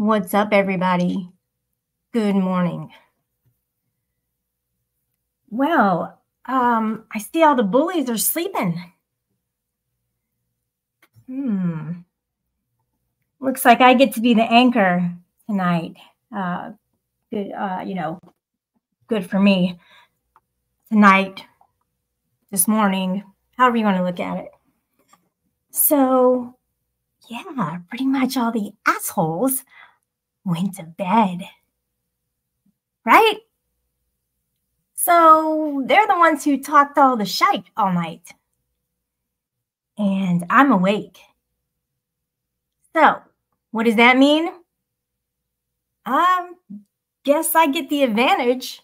What's up, everybody? Good morning. Well, I see all the bullies are sleeping. Looks like I get to be the anchor tonight. Good, good for me. Tonight, this morning, however you want to look at it. So, yeah, pretty much all the assholes went to bed, right? So they're the ones who talked all the shite all night. And I'm awake. So, what does that mean? Guess I get the advantage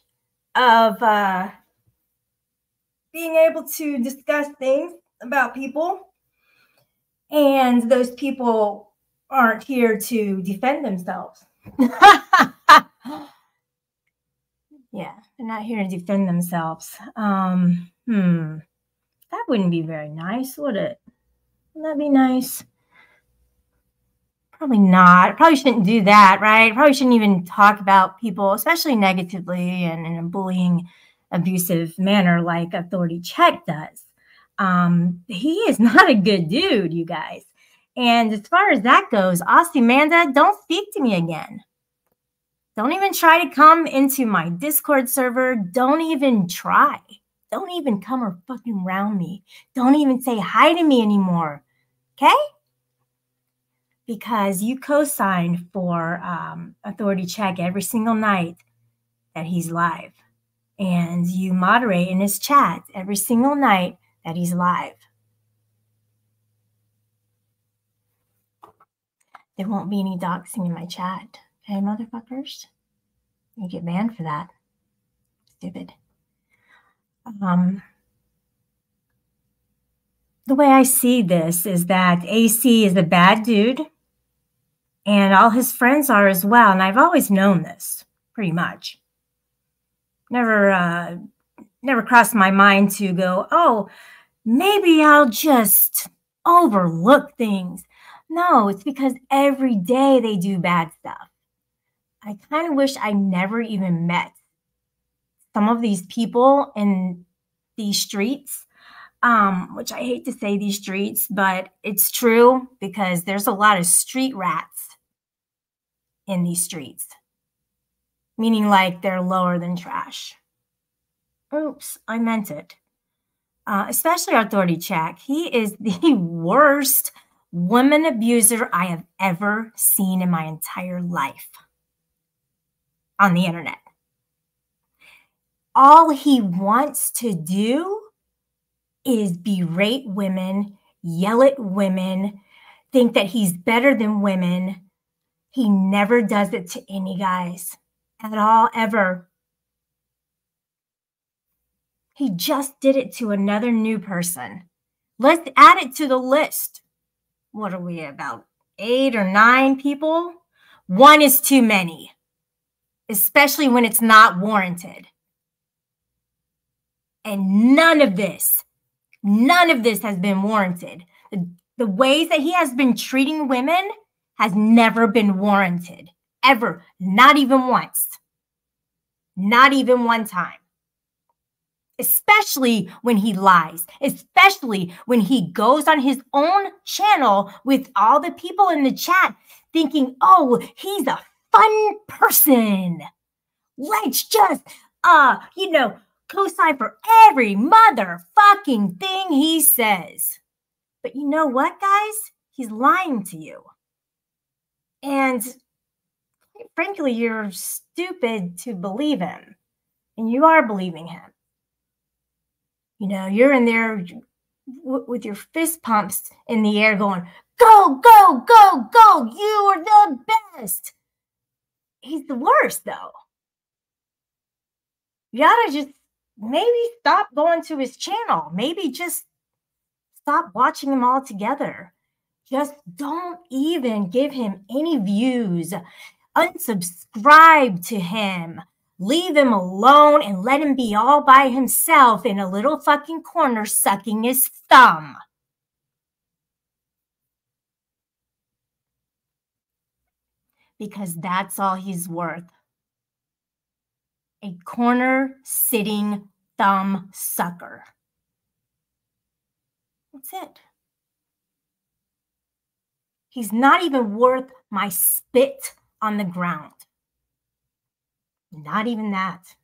of being able to discuss things about people, and those people aren't here to defend themselves. Yeah, they're not here to defend themselves. That wouldn't be very nice, would it? Wouldn't that be nice? Probably not. Probably shouldn't do that, right? Probably shouldn't even talk about people, especially negatively and in a bullying, abusive manner like Authority Check does. He is not a good dude, you guys. And as far as that goes, Ozymandias, don't speak to me again. Don't even try to come into my Discord server. Don't even try. Don't even come or fucking around me. Don't even say hi to me anymore. Okay? Because you co-signed for Authority Check every single night that he's live. And you moderate in his chat every single night that he's live. There won't be any doxing in my chat. Okay, motherfuckers? You get banned for that. Stupid. The way I see this is that AC is a bad dude, and all his friends are as well. And I've always known this, pretty much. Never crossed my mind to go, oh, maybe I'll just overlook things. No, it's because every day they do bad stuff. I kind of wish I never even met some of these people in these streets, which I hate to say these streets, but it's true because there's a lot of street rats in these streets, meaning like they're lower than trash. Oops, I meant it. Especially Authority Check. He is the worst woman abuser I have ever seen in my entire life on the internet. All he wants to do is berate women, yell at women, think that he's better than women. He never does it to any guys at all, ever. He just did it to another new person. Let's add it to the list. What are we, about 8 or 9 people? One is too many, especially when it's not warranted. And none of this has been warranted. The ways that he has been treating women has never been warranted, ever. Not even once. Not even one time. Especially when he lies, especially when he goes on his own channel with all the people in the chat thinking, oh, he's a fun person. Let's just, co-sign for every motherfucking thing he says. But you know what, guys? He's lying to you. And frankly, you're stupid to believe him. And you are believing him. You know, you're in there with your fist pumps in the air going, go, go, go, go. You are the best. He's the worst, though. You gotta just maybe stop going to his channel. Maybe just stop watching him altogether. Just don't even give him any views. Unsubscribe to him. Leave him alone and let him be all by himself in a little fucking corner sucking his thumb. because that's all he's worth. A corner-sitting thumb sucker. That's it. He's not even worth my spit on the ground. Not even that.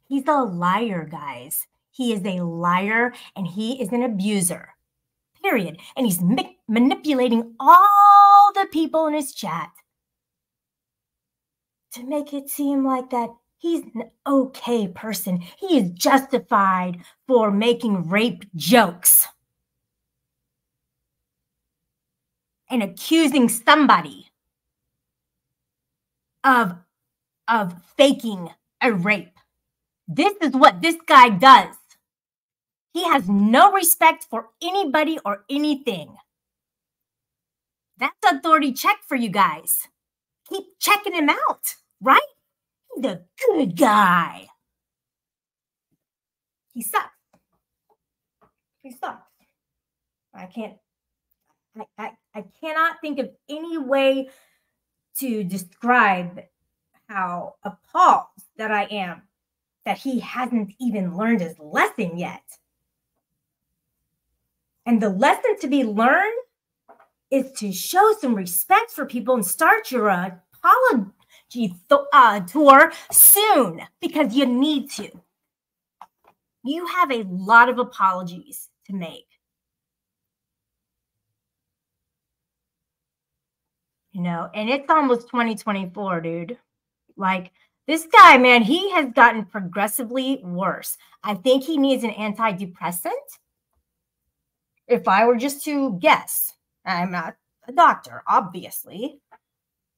He's a liar, guys. He is a liar and he is an abuser. Period. And he's manipulating all the people in his chat to make it seem like that he's an okay person. He is justified for making rape jokes and accusing somebody of faking a rape. This is what this guy does. He has no respect for anybody or anything. That's authority check for you guys. Keep checking him out, right? He's a good guy. He sucks. He sucks. I cannot think of any way to describe how appalled that I am that he hasn't even learned his lesson yet. And the lesson to be learned is to show some respect for people and start your apology tour soon, because you need to. You have a lot of apologies to make. You know, and it's almost 2024, dude. Like, this guy, man, he has gotten progressively worse. I think he needs an antidepressant. If I were just to guess, I'm not a doctor, obviously.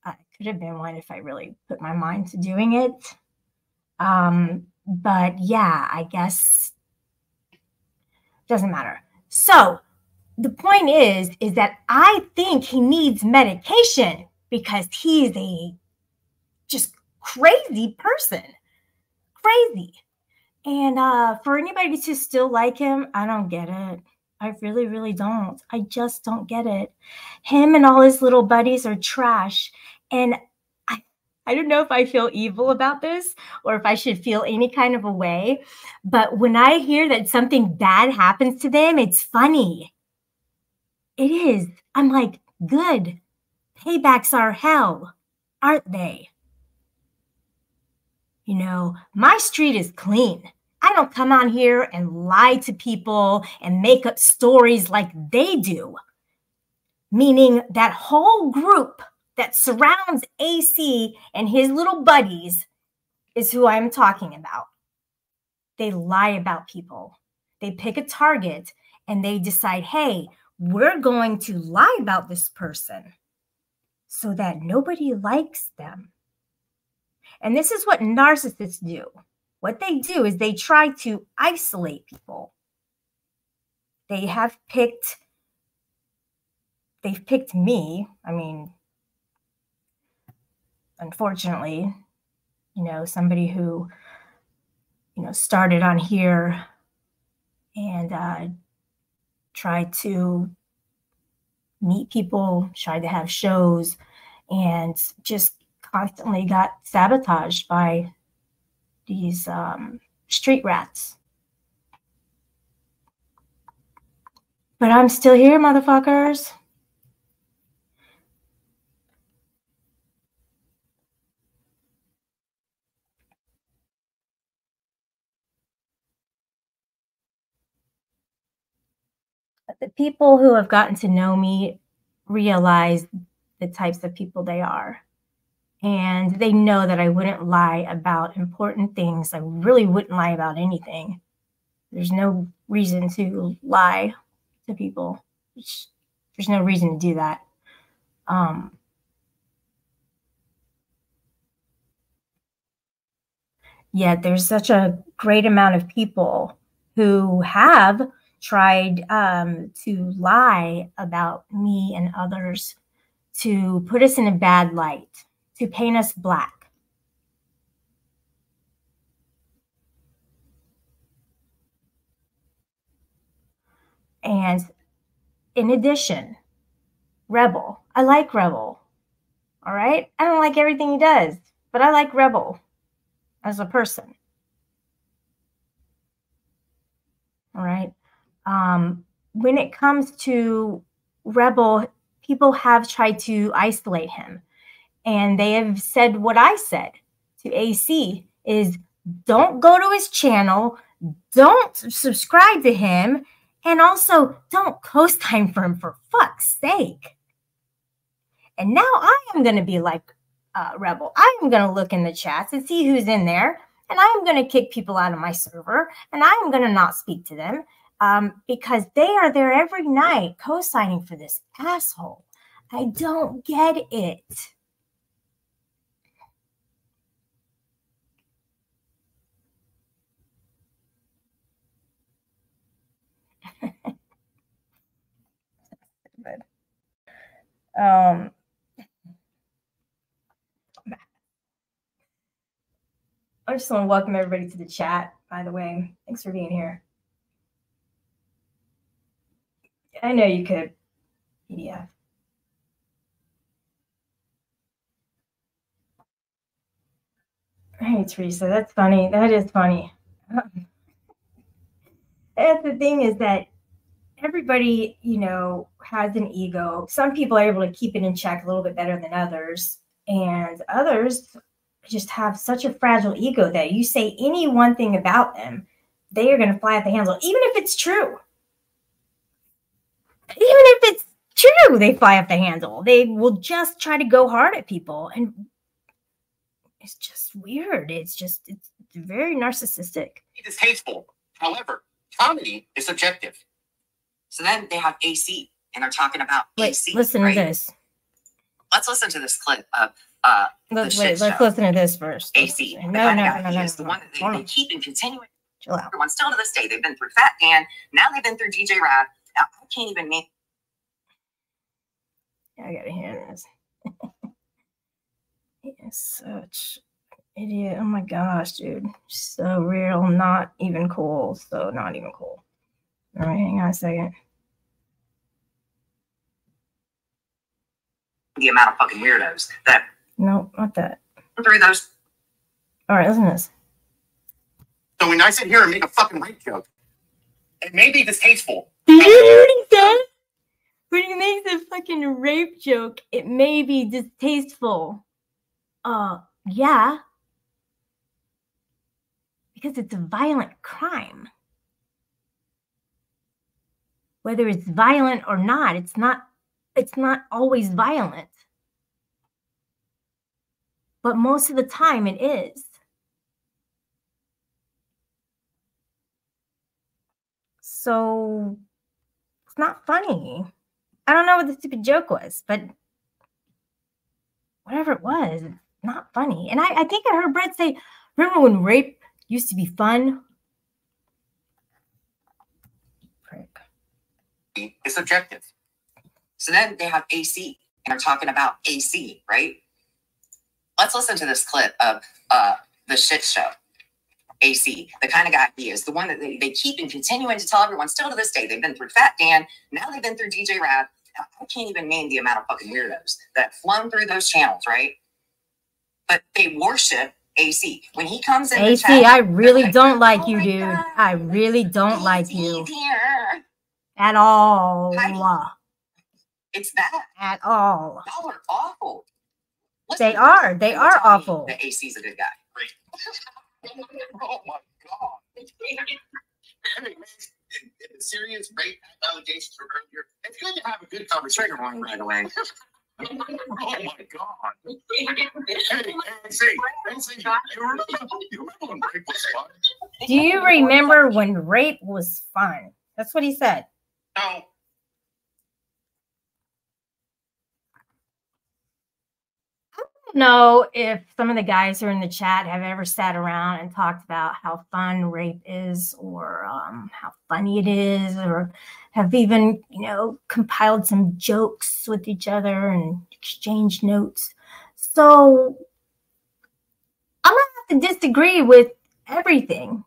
I could have been one if I really put my mind to doing it. But yeah, I guess doesn't matter. So the point is that I think he needs medication because he's a just crazy person. Crazy. And for anybody to still like him, I don't get it. I really, really don't. I just don't get it. Him and all his little buddies are trash. And I don't know if I feel evil about this or if I should feel any kind of a way. But when I hear that something bad happens to them, it's funny. It is. I'm like, good. Paybacks are hell, aren't they? You know, my street is clean. I don't come on here and lie to people and make up stories like they do. Meaning that whole group that surrounds AC and his little buddies is who I'm talking about. They lie about people. They pick a target and they decide, hey, we're going to lie about this person so that nobody likes them. And this is what narcissists do. What they do is they try to isolate people. They've picked me. I mean, unfortunately, you know, somebody who, you know, started on here and tried to meet people, tried to have shows, and just constantly got sabotaged by these street rats. But I'm still here, motherfuckers. But the people who have gotten to know me realize the types of people they are. And they know that I wouldn't lie about important things. I really wouldn't lie about anything. There's no reason to lie to people. There's no reason to do that. Yet there's such a great amount of people who have tried to lie about me and others to put us in a bad light, to paint us black. And in addition, Rebel. I like Rebel. All right. I don't like everything he does, but I like Rebel as a person. All right. When it comes to Rebel, people have tried to isolate him, and they have said what I said to AC is don't go to his channel, don't subscribe to him, and also don't co-sign for him, for fuck's sake. And now I am going to be like Rebel. I am going to look in the chats and see who's in there, and I am going to kick people out of my server, and I am going to not speak to them because they are there every night co-signing for this asshole. I don't get it. I just want to welcome everybody to the chat, by the way. Thanks for being here. I know you could PDF. Hey, Teresa, that's funny. That is funny. That's the thing is that everybody, you know, has an ego. Some people are able to keep it in check a little bit better than others. And others just have such a fragile ego that you say any one thing about them, they are going to fly at the handle, even if it's true. Even if it's true, they fly off the handle. They will just try to go hard at people. And it's just weird. It's very narcissistic. Distasteful. However, comedy is subjective. So then they have AC, and they're talking about AC. Listen to this. Let's listen to this clip of let's listen to this first. AC. No. The one that they keep and continuing. Chill out. Everyone still to this day. They've been through Fat Dan. Now they've been through DJ Rad. Now I can't even name. I gotta hear this. He is such an idiot. Oh my gosh, dude. So real, not even cool. So not even cool. All right, hang on a second. The amount of fucking weirdos that. No, not that. Through those. All right, listen to this. So when I sit here and make a fucking rape joke, it may be distasteful. Did you hear what he said? When he makes a fucking rape joke, it may be distasteful. Yeah. Because it's a violent crime. Whether it's violent or not, it's not always violent. But most of the time it is. So it's not funny. I don't know what the stupid joke was, but whatever it was, it's not funny. And I think I heard Brett say, remember when rape used to be fun? Prick. It's subjective. So then they have AC, and they're talking about AC, right? Let's listen to this clip of the shit show. AC, the kind of guy he is, the one that they keep and continuing to tell everyone still to this day. They've been through Fat Dan, now they've been through DJ Rad. I can't even name the amount of fucking weirdos that flown through those channels, right? But they worship AC. When he comes in AC, the chat, I really don't like you, my dude. God. I really don't like you. Dear. At all. Heidi. It's bad. At all. Y'all are awful. They are. They are awful. The AC's a good guy. Great. Oh my God. Hey, man, in serious rape allegations from earlier, it's good to have a good conversation right away. Oh my God. Hey, AC, you remember when rape was fun? Do you remember when rape was fun? That's what he said. No. Know if some of the guys who are in the chat have ever sat around and talked about how fun rape is, or how funny it is, or have even, you know, compiled some jokes with each other and exchanged notes. So I'm gonna have to disagree with everything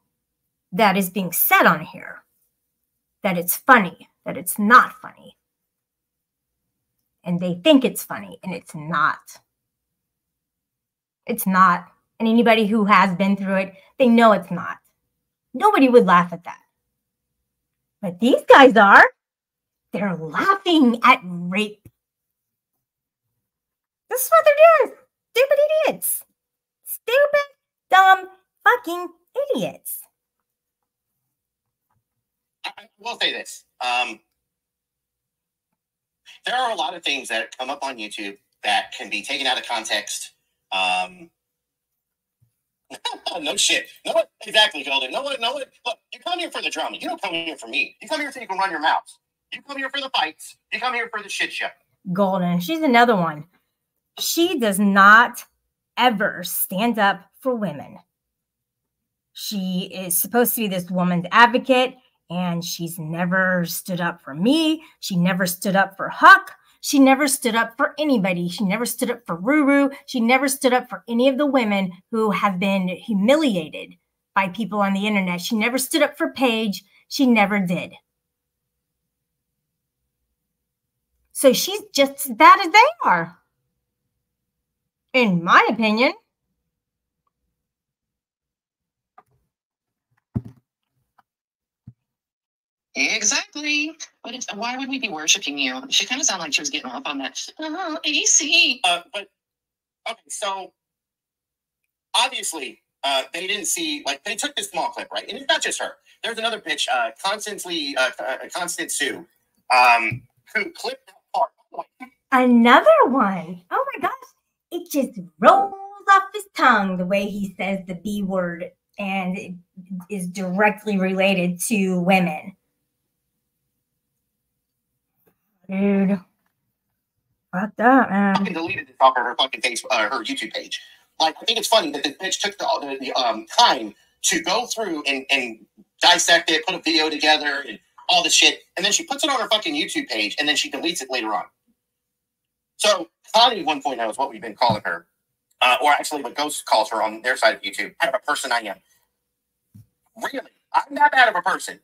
that is being said on here. That it's funny, that it's not funny. And they think it's funny, and it's not. It's not. And anybody who has been through it, they know it's not. Nobody would laugh at that. But these guys are. They're laughing at rape. This is what they're doing. Stupid idiots. Stupid, dumb, fucking idiots. I will say this. There are a lot of things that come up on YouTube that can be taken out of context. No shit. No, exactly, Golden. No, look, you come here for the drama. You don't come here for me. You come here so you can run your mouth. You come here for the fights. You come here for the shit show. Golden. She's another one. She does not ever stand up for women. She is supposed to be this woman's advocate, and she's never stood up for me. She never stood up for Huck. She never stood up for anybody. She never stood up for Ruru. She never stood up for any of the women who have been humiliated by people on the internet. She never stood up for Paige. She never did. So she's just as bad as they are, in my opinion. Exactly. But why would we be worshiping you? She kind of sounded like she was getting off on that. AC. But okay, so obviously they didn't see, like, they took this small clip, right? And it's not just her. There's another bitch, Constance Sue, who clipped that part. Another one. Oh my gosh. It just rolls off his tongue the way he says the B word, and it is directly related to women. Dude. Fuck that, man. I deleted this off of her fucking her YouTube page. Like, I think it's funny that this bitch took the time to go through and dissect it, put a video together, and all this shit, and then she puts it on her fucking YouTube page, and then she deletes it later on. So, Connie 1.0 is what we've been calling her, or actually what Ghost calls her on their side of YouTube. Kind of a person I am. Really? I'm that bad of a person.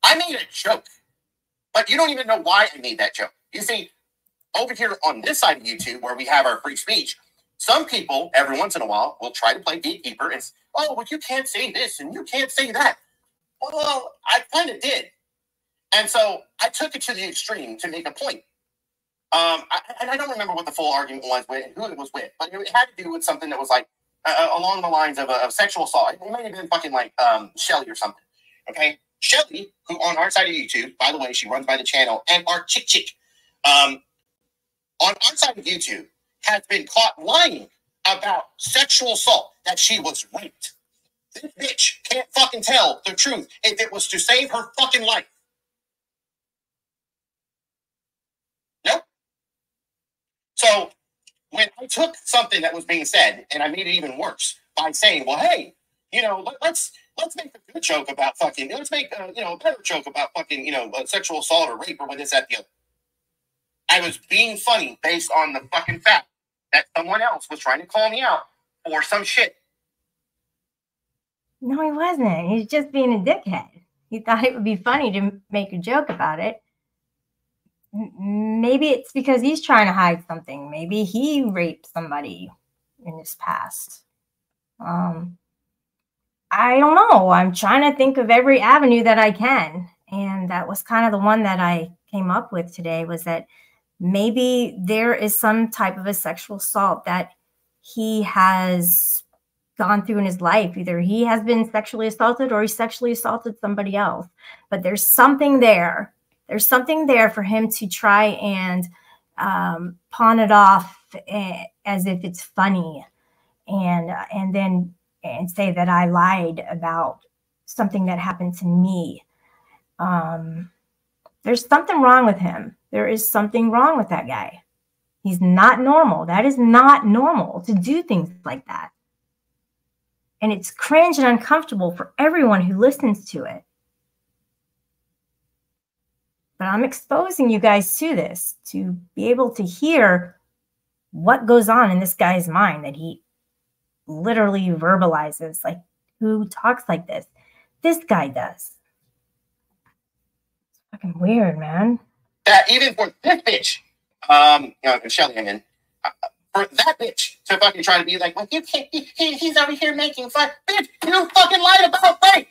I made a joke. But you don't even know why I made that joke. You see, over here on this side of YouTube, where we have our free speech, some people, every once in a while, will try to play gatekeeper and say, oh, well, you can't say this and you can't say that. Well, I kind of did. And so I took it to the extreme to make a point. And I don't remember what the full argument was with, who it was with, but it had to do with something that was like along the lines of sexual assault. It might have been fucking like Shelly or something. Okay? Shelly, who on our side of YouTube, by the way, she runs by the channel, and our chick, on our side of YouTube, has been caught lying about sexual assault, that she was raped. This bitch can't fucking tell the truth if it was to save her fucking life. Nope. So when I took something that was being said and I made it even worse by saying, well, hey, you know, let's make a good joke about fucking, let's make a better joke about fucking, sexual assault or rape or what is that the other. I was being funny based on the fucking fact that someone else was trying to call me out for some shit. No, he wasn't. He's just being a dickhead. He thought it would be funny to make a joke about it. Maybe it's because he's trying to hide something. Maybe he raped somebody in his past. I don't know. I'm trying to think of every avenue that I can. And that was kind of the one that I came up with today, was that maybe there is some type of a sexual assault that he has gone through in his life. Either he has been sexually assaulted or he sexually assaulted somebody else. But there's something there. There's something there for him to try and pawn it off as if it's funny, and then say that I lied about something that happened to me. There's something wrong with him. There is something wrong with that guy. He's not normal. That is not normal to do things like that. And it's cringe and uncomfortable for everyone who listens to it. But I'm exposing you guys to this, to be able to hear what goes on in this guy's mind, that he literally verbalizes. Like, who talks like this? This guy does. It's fucking weird, man. That even for this bitch, Shelly, I mean, for that bitch to fucking try to be like, well, you can't, he's over here making fun. Bitch, you fucking lied about rape.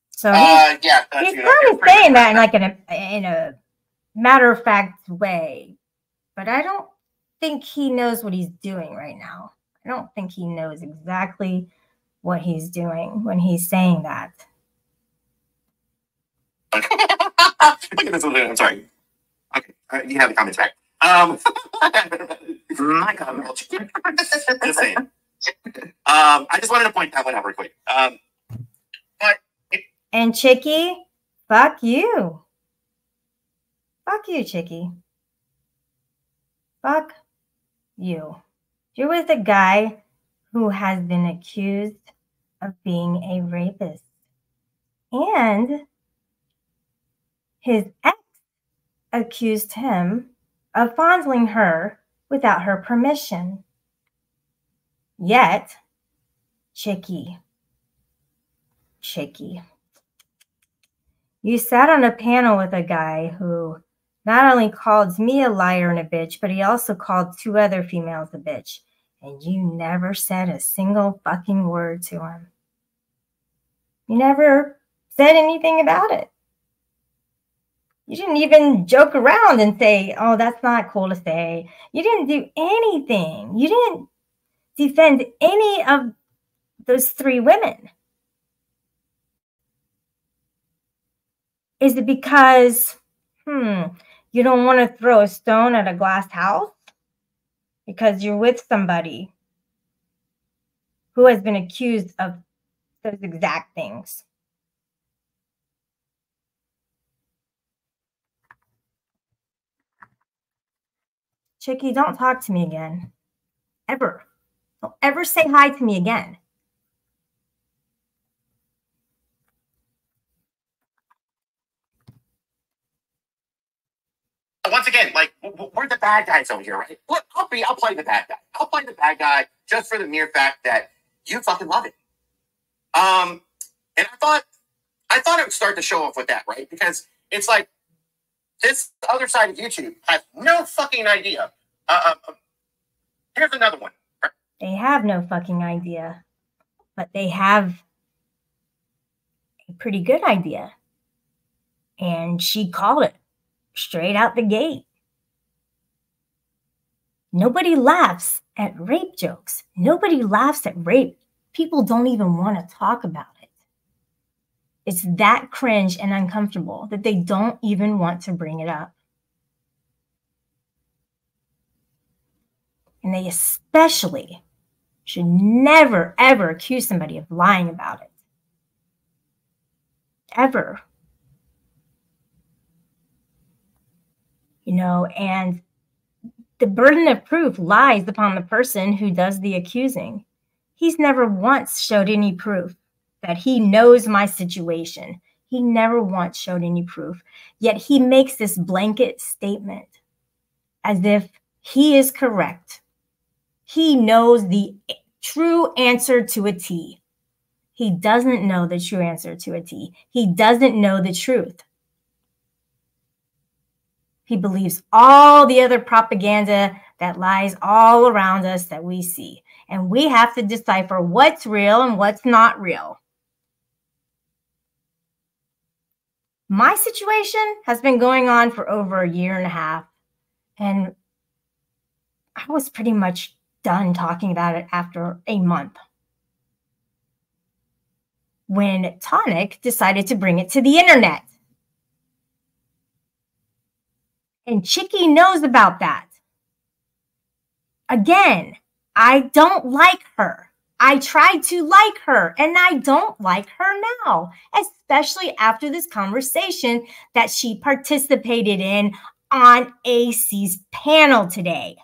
So he's kind of saying that in like in a matter of fact way, but I don't think he knows what he's doing right now. I don't think he knows exactly what he's doing when he's saying that. Look at this. I'm sorry. Okay, you have the comments back. My comments. Just saying. I just wanted to point that one out real quick. And Chickie, fuck you. Fuck you, Chickie. Fuck you. You're with a guy who has been accused of being a rapist. And his ex accused him of fondling her without her permission. Yet, Chickie, you sat on a panel with a guy who not only called me a liar and a bitch, but he also called 2 other females a bitch. And you never said a single fucking word to him. You never said anything about it. You didn't even joke around and say, oh, that's not cool to say. You didn't do anything. You didn't defend any of those 3 women. Is it because, you don't want to throw a stone at a glass house? Because you're with somebody who has been accused of those exact things. Chickie, don't talk to me again. Ever. Don't ever say hi to me again. Once again, like, we're the bad guys over here, right? Look, I'll play the bad guy. I'll play the bad guy just for the mere fact that you fucking love it. And I thought it would start to show off with that, right? Because it's like this other side of YouTube has no fucking idea. Here's another one. They have no fucking idea, but they have a pretty good idea. And she called it straight out the gate. Nobody laughs at rape jokes. Nobody laughs at rape. People don't even want to talk about it. It's that cringe and uncomfortable that they don't even want to bring it up. And they especially should never, ever accuse somebody of lying about it. Ever. You know, and the burden of proof lies upon the person who does the accusing. He's never once showed any proof that he knows my situation. He never once showed any proof. Yet he makes this blanket statement as if he is correct. He knows the true answer to a T. He doesn't know the true answer to a T. He doesn't know the truth. He believes all the other propaganda that lies all around us that we see. And we have to decipher what's real and what's not real. My situation has been going on for over 1.5 years. And I was pretty much done talking about it after a month, when Tonic decided to bring it to the internet. And Chickie knows about that. Again, I don't like her. I tried to like her, and I don't like her now, especially after this conversation that she participated in on AC's panel today.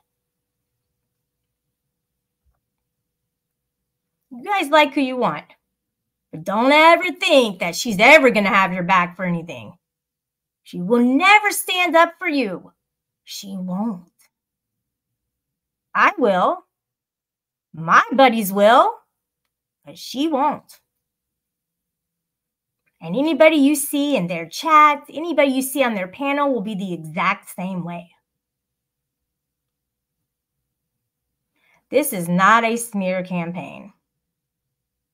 You guys like who you want, but don't ever think that she's ever going to have your back for anything. She will never stand up for you. She won't. I will. My buddies will, but she won't. And anybody you see in their chats, anybody you see on their panel will be the exact same way. This is not a smear campaign.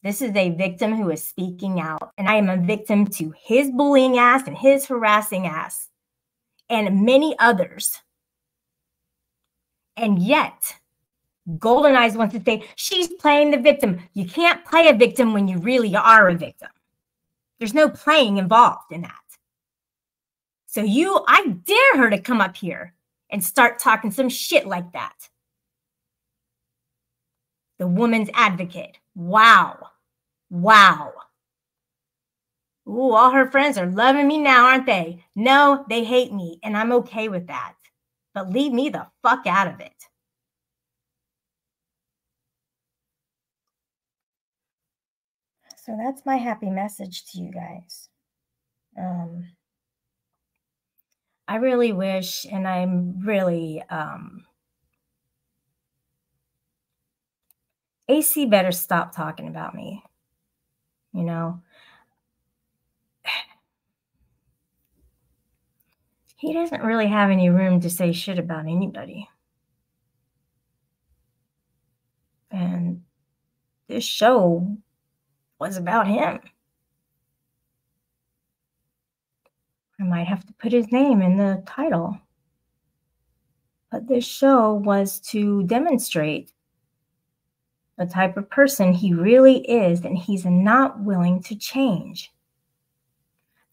This is a victim who is speaking out, and I am a victim to his bullying ass and his harassing ass and many others. And yet, Golden Eyes wants to say, she's playing the victim. You can't play a victim when you really are a victim. There's no playing involved in that. So I dare her to come up here and start talking some shit like that. The woman's advocate. Wow. Wow. Ooh, all her friends are loving me now, aren't they? No, they hate me, and I'm okay with that. But leave me the fuck out of it. So that's my happy message to you guys. I really wish, and I'm really, AC better stop talking about me. You know, he doesn't really have any room to say shit about anybody. And this show was about him. I might have to put his name in the title. But this show was to demonstrate the type of person he really is, and he's not willing to change.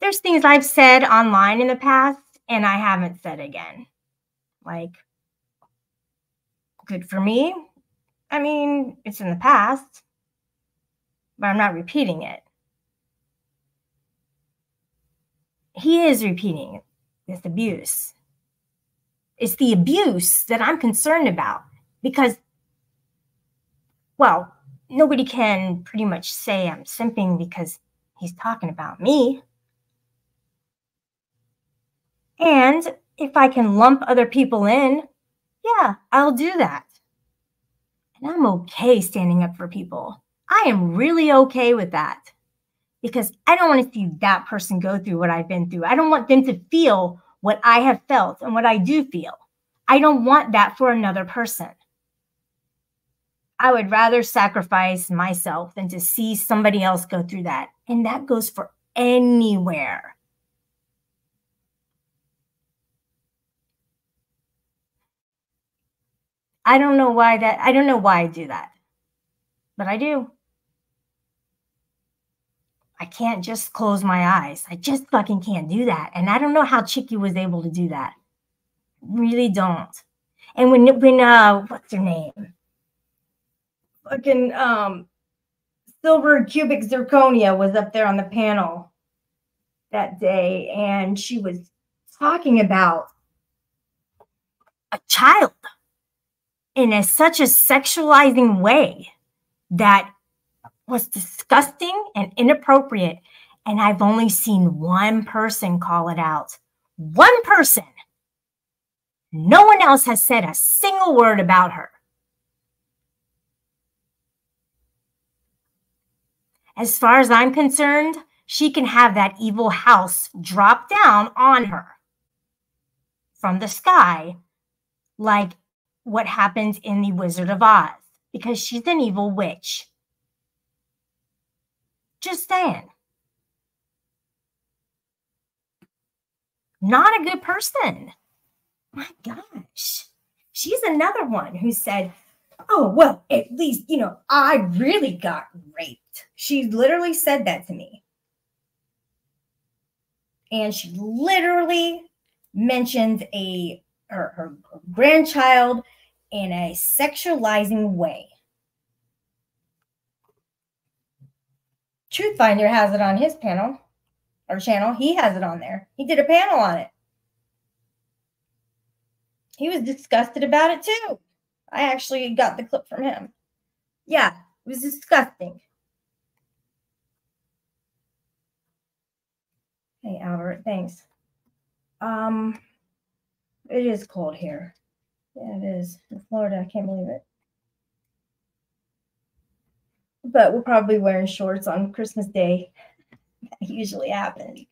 There's things I've said online in the past, and I haven't said again. Like, good for me. I mean, it's in the past, but I'm not repeating it. He is repeating this abuse. It's the abuse that I'm concerned about because, well, nobody can pretty much say I'm simping because he's talking about me. And if I can lump other people in, yeah, I'll do that. And I'm okay standing up for people. I am really okay with that because I don't want to see that person go through what I've been through. I don't want them to feel what I have felt and what I do feel. I don't want that for another person. I would rather sacrifice myself than to see somebody else go through that. And that goes for anywhere. I don't know why I do that, but I do. I can't just close my eyes. I just fucking can't do that. And I don't know how Chicky was able to do that. Really don't. And when what's her name? Fucking Silver Cubic Zirconia was up there on the panel that day, and she was talking about a child in such a sexualizing way that was disgusting and inappropriate. And I've only seen one person call it out. One person. No one else has said a single word about her. As far as I'm concerned, she can have that evil house drop down on her from the sky, like what happened in The Wizard of Oz, because she's an evil witch. Just saying. Not a good person. My gosh. She's another one who said, oh, well, at least, I really got raped. She literally said that to me. And she literally mentioned her grandchild in a sexualizing way. Truth Finder has it on his channel. He has it on there. He did a panel on it. He was disgusted about it too. I actually got the clip from him. Yeah, it was disgusting. Hey, Albert, thanks. It is cold here. Yeah, it is. In Florida, I can't believe it. But we're probably wearing shorts on Christmas Day. That usually happens.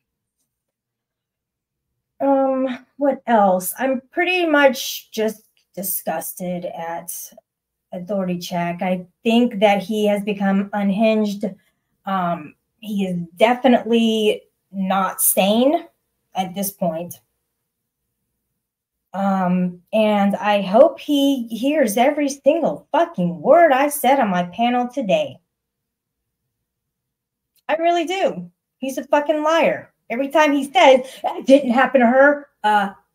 What else? I'm pretty much just disgusted at authority check. I think that he has become unhinged. He is definitely not sane at this point. And I hope he hears every single fucking word I said on my panel today. I really do. He's a fucking liar. Every time he says, it didn't happen to her,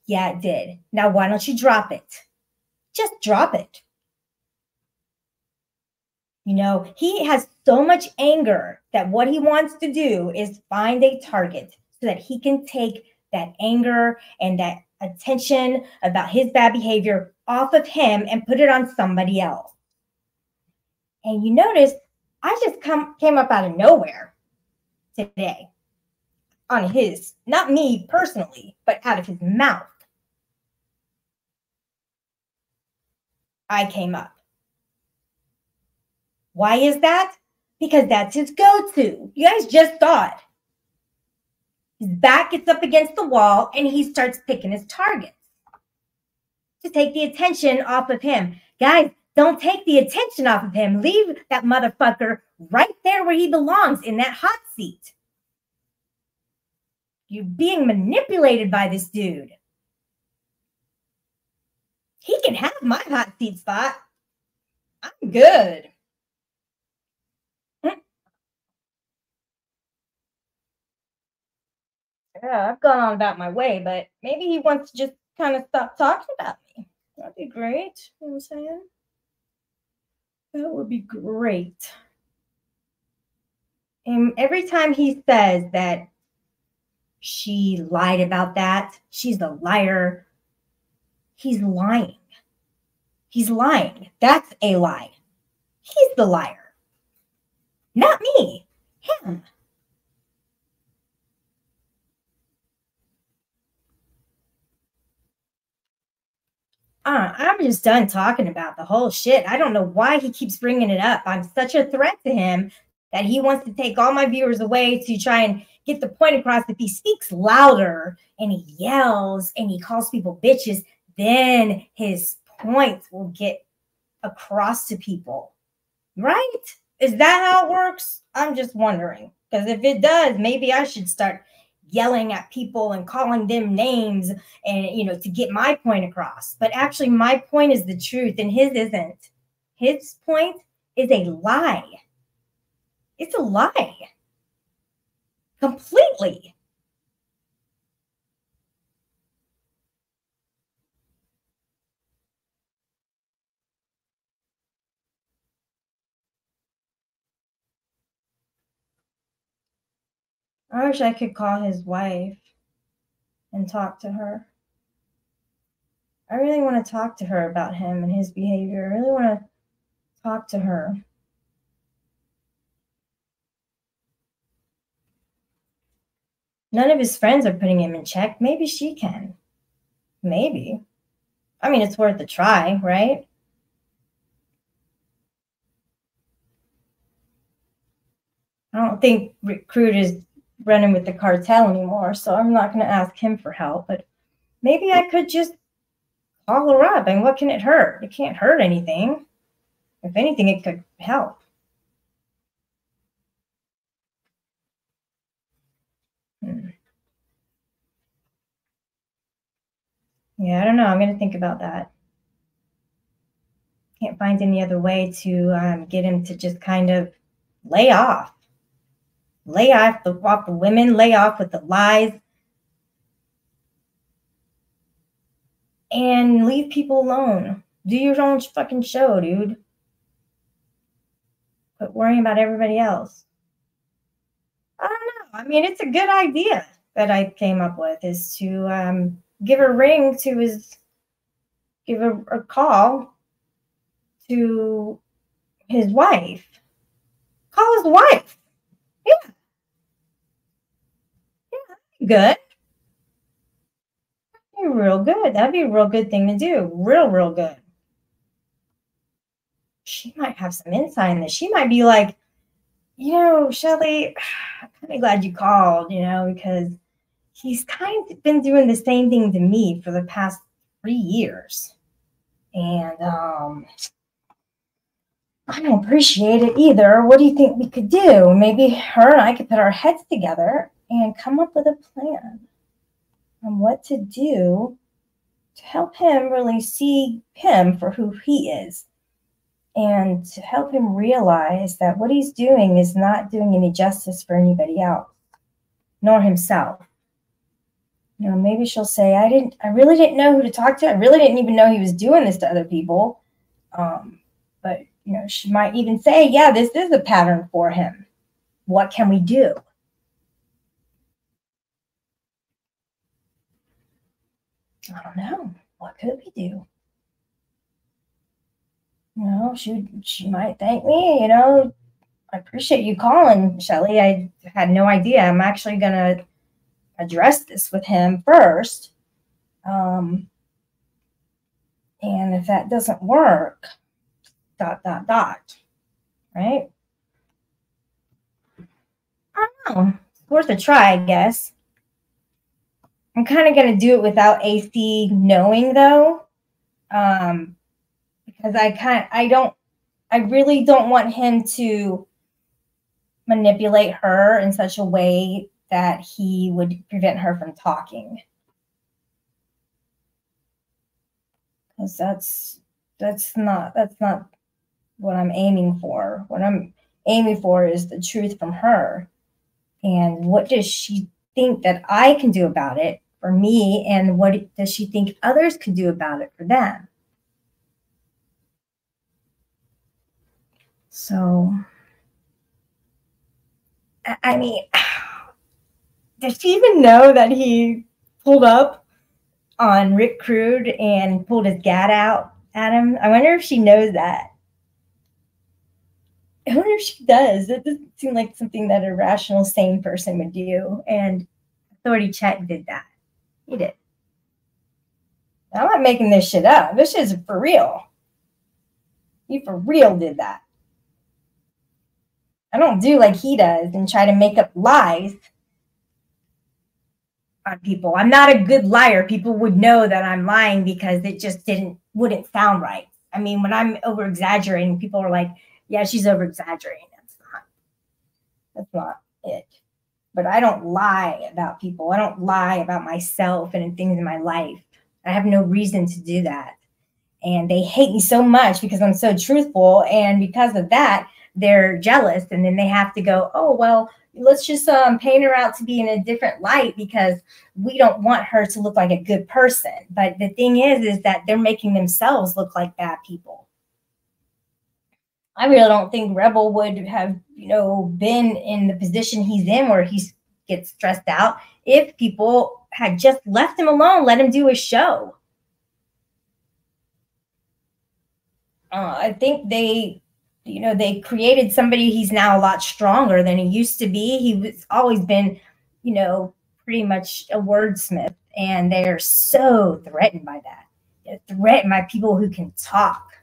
yeah, it did. Now, why don't you drop it? Just drop it. You know, he has so much anger that what he wants to do is find a target so that he can take that anger and that attention about his bad behavior off of him and put it on somebody else. And you notice I just came up out of nowhere today on his, not me personally, but out of his mouth. I came up. Why is that? Because that's his go-to. You guys just saw it. His back gets up against the wall and he starts picking his targets to take the attention off of him. Guys, don't take the attention off of him. Leave that motherfucker right there where he belongs, in that hot seat. You're being manipulated by this dude. He can have my hot seat spot. I'm good. Yeah, I've gone on about my way, but maybe he wants to just kind of stop talking about me. That'd be great. You know what I'm saying? That would be great. And every time he says that she lied about that, she's a liar, he's lying. He's lying. That's a lie. He's the liar. Not me. Him. I'm just done talking about the whole shit. I don't know why he keeps bringing it up. I'm such a threat to him that he wants to take all my viewers away to try and get the point across. If he speaks louder and he yells and he calls people bitches, then his points will get across to people. Right? Is that how it works? I'm just wondering. Because if it does, maybe I should start yelling at people and calling them names and, you know, to get my point across. But actually, my point is the truth and his isn't. His point is a lie. It's a lie. Completely. I wish I could call his wife and talk to her. I really want to talk to her about him and his behavior. I really want to talk to her. None of his friends are putting him in check. Maybe she can. Maybe. I mean, it's worth a try, right? I don't think Recruit is running with the cartel anymore, so I'm not going to ask him for help. But maybe I could just call her up. And what can it hurt? It can't hurt anything. If anything, it could help. Yeah, I don't know. I'm going to think about that. Can't find any other way to get him to just kind of lay off. Lay off the women, lay off with the lies, and leave people alone. Do your own fucking show, dude. Quit worrying about everybody else. I don't know. I mean, it's a good idea that I came up with, is to give a call to his wife. Call his wife. Yeah. Yeah, good. That'd be real good. That'd be a real good thing to do. Real good. She might have some insight in this. She might be like, you know, Shelly, I'm kind of glad you called, you know, because he's kind of been doing the same thing to me for the past 3 years. And I don't appreciate it either. What do you think we could do? Maybe her and I could put our heads together and come up with a plan on what to do to help him really see him for who he is, and to help him realize that what he's doing is not doing any justice for anybody else, nor himself. You know, maybe she'll say, I really didn't know who to talk to. I really didn't even know he was doing this to other people. But, you know, she might even say, yeah, this is a pattern for him. What can we do? I don't know. What could we do? You know, she might thank me, you know, I appreciate you calling, Shelly. I had no idea. I'm actually going to address this with him first. And if that doesn't work, ... right? I don't know. It's worth a try, I guess. I'm kind of going to do it without AC knowing, though. Because I really don't want him to manipulate her in such a way that he would prevent her from talking. Because that's not what I'm aiming for. What I'm aiming for is the truth from her. And what does she think that I can do about it for me? And what does she think others can do about it for them? So, I mean, does she even know that he pulled up on Rick Crude and pulled his gat out at him? I wonder if she knows that. I wonder if she does. It doesn't seem like something that a rational, sane person would do. And Authority Check did that. He did. I'm not making this shit up. This shit's for real. He for real did that. I don't do like he does and try to make up lies on people. I'm not a good liar. People would know that I'm lying because it just wouldn't sound right. I mean, when I'm over exaggerating, people are like, yeah, she's over exaggerating. That's not it. But I don't lie about people. I don't lie about myself and things in my life. I have no reason to do that. And they hate me so much because I'm so truthful. And because of that, they're jealous. And then they have to go, oh, well, let's just paint her out to be in a different light because we don't want her to look like a good person. But the thing is that they're making themselves look like bad people. I really don't think Rebel would have, been in the position he's in where he gets stressed out if people had just left him alone, let him do his show. I think they created somebody. He's now a lot stronger than he used to be. He's always been, pretty much a wordsmith, and they're so threatened by that. They're threatened by people who can talk,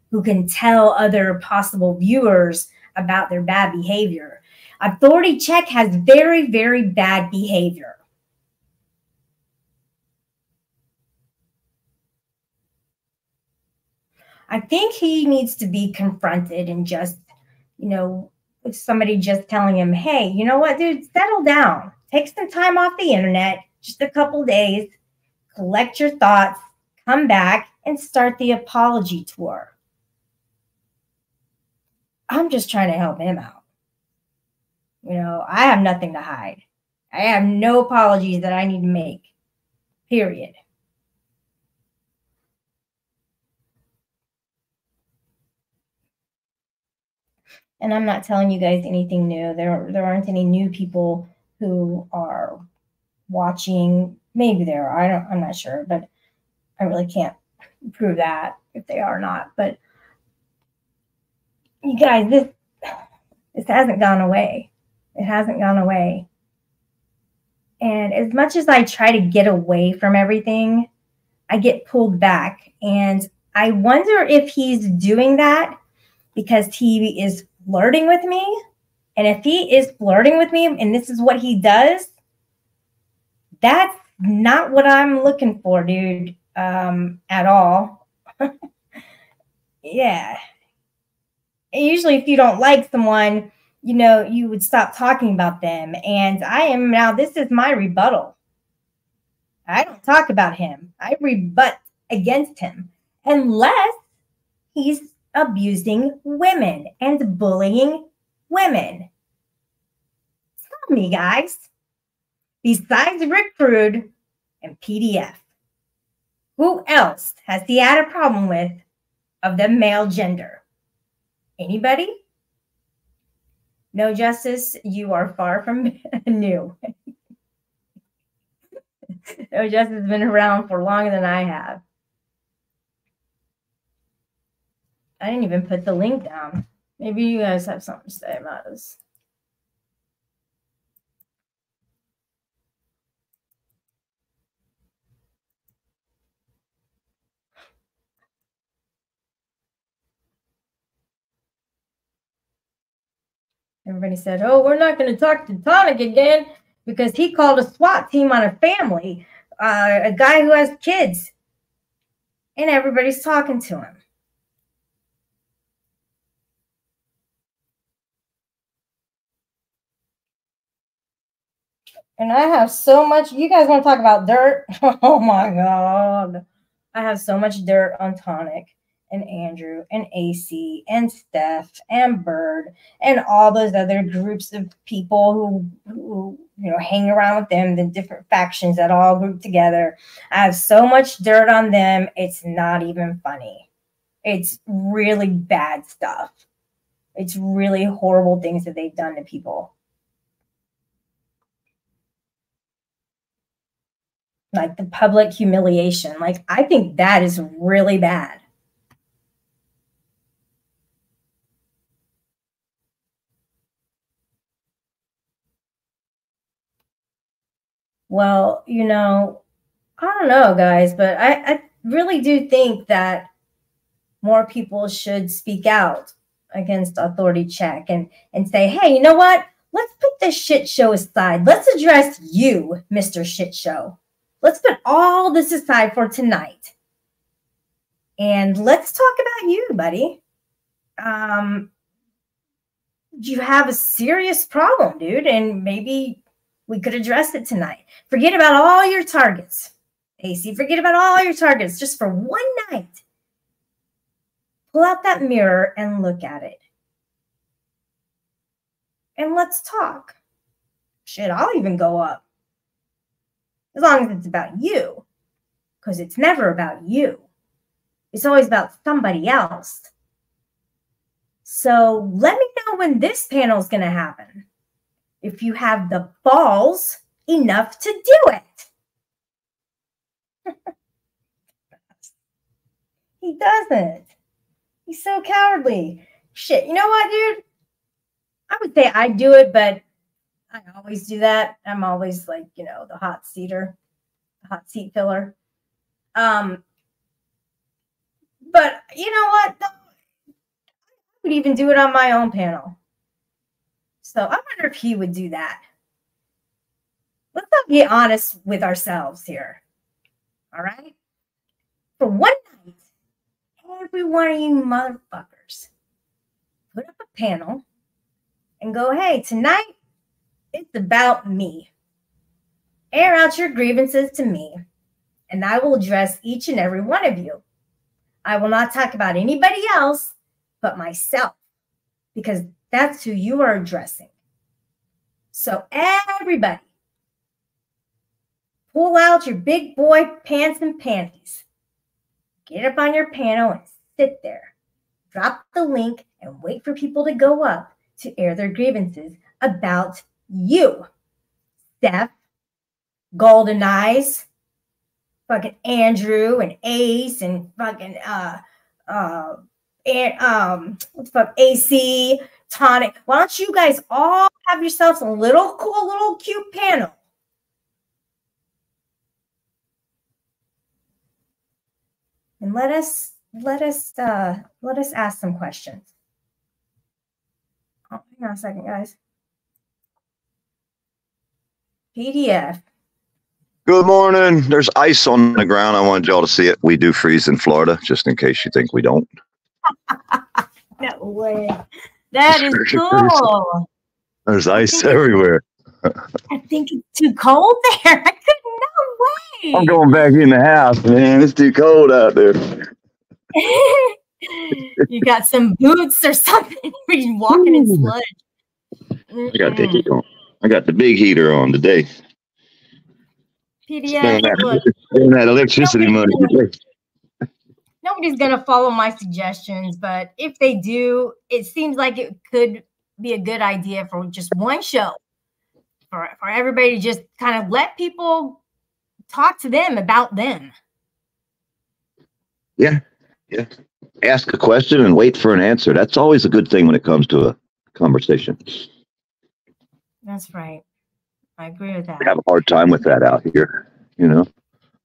who can tell other possible viewers about their bad behavior. Authority Check has very, very bad behavior. I think he needs to be confronted and just, with somebody just telling him, hey, you know what, dude, settle down. Take some time off the internet, just a couple days, collect your thoughts, come back, and start the apology tour. I'm just trying to help him out. I have nothing to hide. I have no apologies that I need to make, period. And I'm not telling you guys anything new. There aren't any new people who are watching. Maybe there are. I'm not sure, but I really can't prove that if they are not. But you guys, this hasn't gone away. It hasn't gone away. And as much as I try to get away from everything, I get pulled back. And I wonder if he's doing that because he is flirting with me. And if he is flirting with me and this is what he does, that's not what I'm looking for, dude, at all. Yeah. usually if you don't like someone, you know, you would stop talking about them. And I am now, this is my rebuttal. I don't talk about him. I rebut against him unless he's abusing women and bullying women. Tell me, guys, besides Rick Rude and PDF, who else has he had a problem with of the male gender? Anybody? No, Justice, you are far from new. No, Justice has been around for longer than I have. I didn't even put the link down. Maybe you guys have something to say about this. Everybody said, oh, we're not going to talk to Tonic again because he called a SWAT team on a family, a guy who has kids. And everybody's talking to him. And I have so much. You guys want to talk about dirt? Oh, my God. I have so much dirt on Tonic and Andrew and AC and Steph and Bird and all those other groups of people who you know, hang around with them, the different factions that all group together. I have so much dirt on them. It's not even funny. It's really bad stuff. It's really horrible things that they've done to people. Like the public humiliation. Like, I think that is really bad. Well, you know, I don't know, guys, but I really do think that more people should speak out against authority check and say, hey, you know what? Let's put this shit show aside. Let's address you, Mr. Shit Show. Let's put all this aside for tonight. And let's talk about you, buddy. You have a serious problem, dude, and maybe we could address it tonight. Forget about all your targets, AC. Forget about all your targets just for one night. Pull out that mirror and look at it. And let's talk. Shit, I'll even go up. As long as it's about you. Because it's never about you. It's always about somebody else. So let me know when this panel is going to happen. If you have the balls enough to do it. He doesn't. He's so cowardly. Shit, you know what, dude? I would say I do it, but I always do that. I'm always like, you know, the hot seater, the hot seat filler. But you know what? I would even do it on my own panel. So I wonder if he would do that. Let's not be honest with ourselves here. All right? For one night, every one of you motherfuckers put up a panel and go, hey, tonight it's about me. Air out your grievances to me, and I will address each and every one of you. I will not talk about anybody else but myself, because that's who you are addressing. So everybody, pull out your big boy pants and panties. Get up on your panel and sit there. Drop the link and wait for people to go up to air their grievances about you. Steph, Golden Eyes, fucking Andrew and Ace and fucking what the fuck, AC, Tonic. Why don't you guys all have yourselves a little cool, little cute panel? And let us ask some questions. Oh, hang on a second, guys. PDF. Good morning. There's ice on the ground. I wanted y'all to see it. We do freeze in Florida, just in case you think we don't. No way. That is cool. There's ice everywhere. I think it's too cold there. I couldn't. No way. I'm going back in the house, man. It's too cold out there. You got some boots or something. You're walking in sludge. I got the heat on. I got the big heater on today. PDA, look, Spending that electricity money today. nobody's gonna follow my suggestions, but if they do, it seems like it could be a good idea for just one show. For everybody to just kind of let people talk to them about them. Yeah. Ask a question and wait for an answer. That's always a good thing when it comes to a conversation. That's right. I agree with that. We have a hard time with that out here, you know.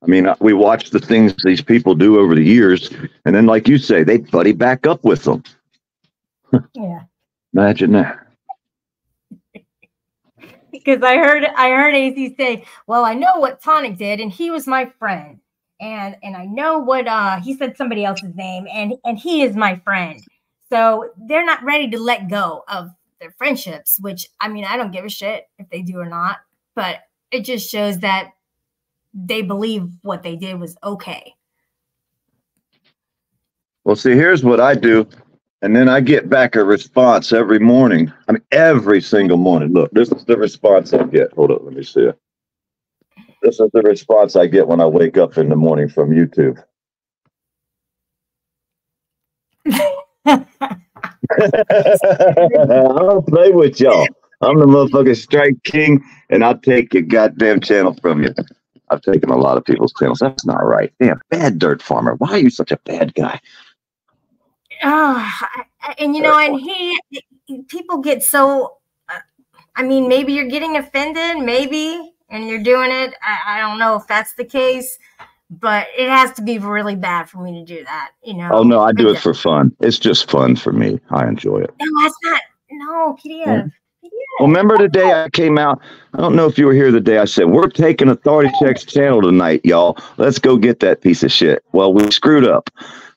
I mean, we watch the things these people do over the years, and then, like you say, they buddy back up with them. Yeah. Imagine that. Because I heard AC say, "Well, I know what Tonic did, and he was my friend, and I know what he said somebody else's name, and he is my friend." So they're not ready to let go of their friendships. Which, I mean, I don't give a shit if they do or not, but it just shows that they believe what they did was okay. Well, see, here's what I do. And then I get back a response every morning. I mean, every single morning. Look, this is the response I get. Hold up, let me see it. This is the response I get when I wake up in the morning from YouTube. I don't play with y'all. I'm the motherfucking Strike King, and I'll take your goddamn channel from you. I've taken a lot of people's channels. That's not right. Damn, bad dirt farmer. Why are you such a bad guy? And you know, and people get so, I mean, maybe you're getting offended, maybe, and you're doing it. I don't know if that's the case, but it has to be really bad for me to do that, you know. Oh, no, I do it for fun. It's just fun for me. I enjoy it. No, that's not, no, PDF. Well, remember the day I came out? I don't know if you were here the day I said, we're taking Authority Check's channel tonight, y'all. Let's go get that piece of shit. Well, we screwed up.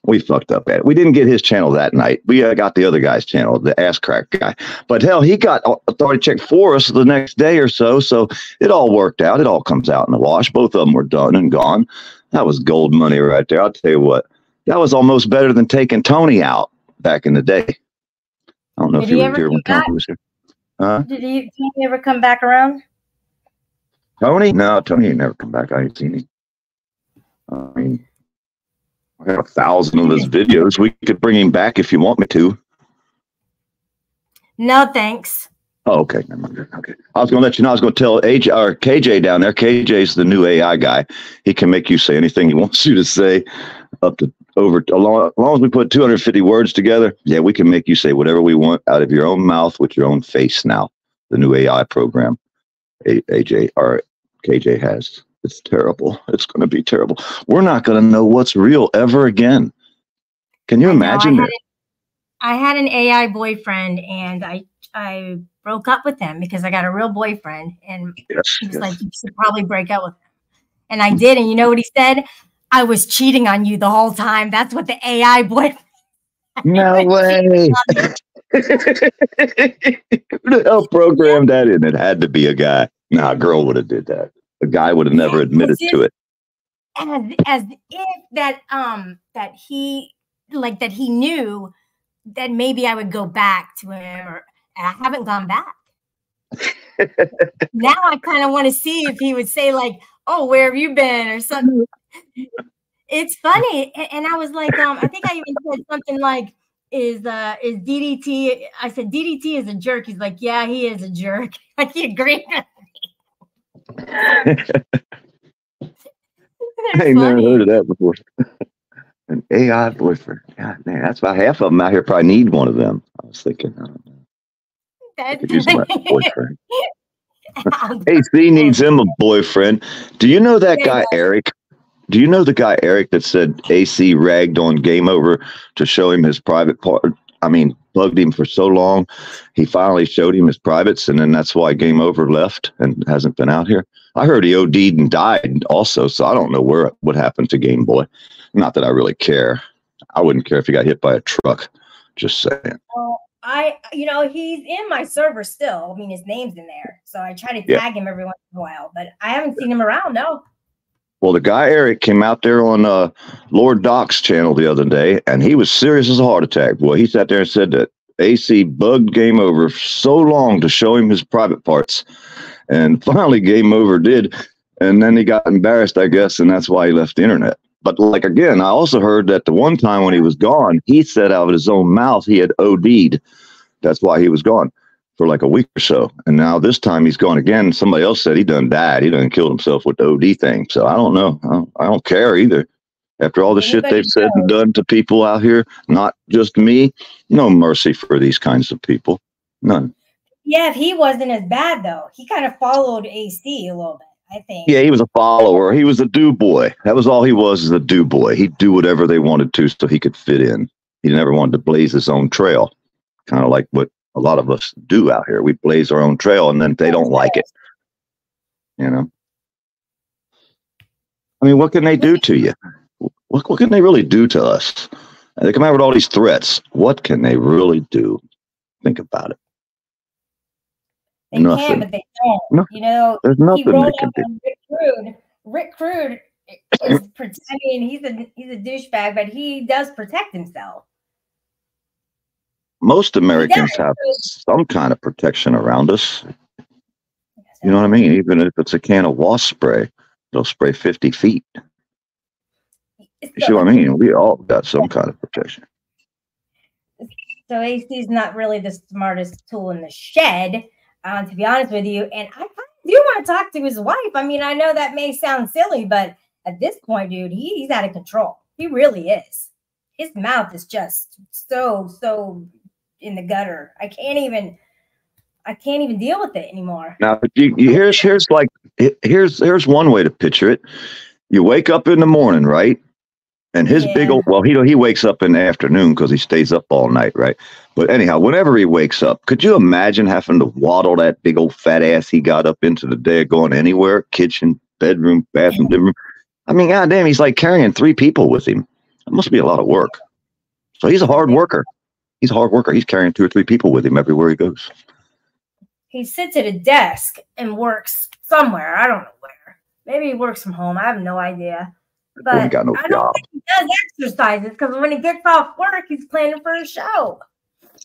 We fucked up at it. We didn't get his channel that night. We got the other guy's channel, the ass crack guy. But hell, he got Authority Check for us the next day or so. So it all worked out. It all comes out in the wash. Both of them were done and gone. That was gold money right there. I'll tell you what, that was almost better than taking Tony out back in the day. I don't know if you were here when Tony was here. Did he ever come back around? Tony? No, Tony ain't never come back. I ain't seen him. I mean, I have 1,000 of his videos. We could bring him back if you want me to. No, thanks. Oh, okay. Never mind. Okay. I was going to let you know. I was going to tell AJ or KJ down there. KJ's the new AI guy. He can make you say anything he wants you to say up to over as long as we put 250 words together. Yeah, we can make you say whatever we want out of your own mouth with your own face now. The new AI program AJ or KJ has. It's terrible. It's going to be terrible. We're not going to know what's real ever again. Can you imagine that? I had an AI boyfriend, and I broke up with him because I got a real boyfriend, and he was like, you should probably break up with him. And I did, and you know what he said? I was cheating on you the whole time. That's what the AI boyfriend. No way. Who the hell programmed that in? It had to be a guy. Nah, a girl would have did that. A guy would have never admitted to it. As if that he knew that maybe I would go back to him, or I haven't gone back. Now I kind of want to see if he would say like, "Oh, where have you been?" or something. It's funny, and I was like, I think I even said something like, "Is DDT?" I said, "DDT is a jerk." He's like, "Yeah, he is a jerk." Like he agreed with me. I ain't never heard of that before. An AI boyfriend. God man, that's why half of them out here probably need one of them. I was thinking, I don't know. I could use my boyfriend. AC needs him a boyfriend. Do you know that guy Eric? Do you know the guy Eric that said AC ragged on Game Over to show him his private part? I mean, bugged him for so long. He finally showed him his privates, and then that's why Game Over left and hasn't been out here. I heard he OD'd and died also, so I don't know what happened to Game Boy. Not that I really care. I wouldn't care if he got hit by a truck. Just saying. Well, he's in my server still. I mean, his name's in there. So I try to tag him every once in a while, but I haven't seen him around, no. Well, the guy Eric came out there on Lord Doc's channel the other day, and he was serious as a heart attack. Boy, he sat there and said that AC bugged Game Over so long to show him his private parts, and finally Game Over did, and then he got embarrassed, I guess, and that's why he left the internet. But like again, I also heard that the one time when he was gone, he said out of his own mouth he had OD'd. That's why he was gone for like a week or so. And now this time he's gone again. Somebody else said he done died. He done killed himself with the OD thing. So I don't know. I don't care either. After all the shit they've said and done to people out here, not just me, no mercy for these kinds of people. None. Yeah, if he wasn't as bad though. He kind of followed AC a little bit, I think. Yeah, he was a follower. He was a do boy. That was all he was, is a do boy. He'd do whatever they wanted to so he could fit in. He never wanted to blaze his own trail. Kind of like what a lot of us do out here. We blaze our own trail, and then they don't like it. You know? I mean, what can they do to you? What can they really do to us? They come out with all these threats. What can they really do? Think about it. They can, but they don't. No, you know, there's nothing he rolled they can up do. on Rick Rude. Rick Rude is pretending he's a douchebag, but he does protect himself. Most Americans have some kind of protection around us. You know what I mean? Even if it's a can of wasp spray, they'll spray 50 feet. You see what I mean? We all got some kind of protection. So AC is not really the smartest tool in the shed, to be honest with you. And I do want to talk to his wife. I mean, I know that may sound silly, but at this point, dude, he's out of control. He really is. His mouth is just so in the gutter. I can't even deal with it anymore. Now, here's one way to picture it. You wake up in the morning, right? And his big old, well, he wakes up in the afternoon because he stays up all night, right? But anyhow, whenever he wakes up, could you imagine having to waddle that big old fat ass he got up into the day, going anywhere? Kitchen, bedroom, bathroom, living room. I mean, goddamn, he's like carrying 3 people with him. That must be a lot of work. So he's a hard worker. He's a hard worker. He's carrying 2 or 3 people with him everywhere he goes. He sits at a desk and works somewhere. I don't know where. Maybe he works from home. I have no idea. But he got no I job. don't think he does exercises because when he gets off work, he's planning for a show.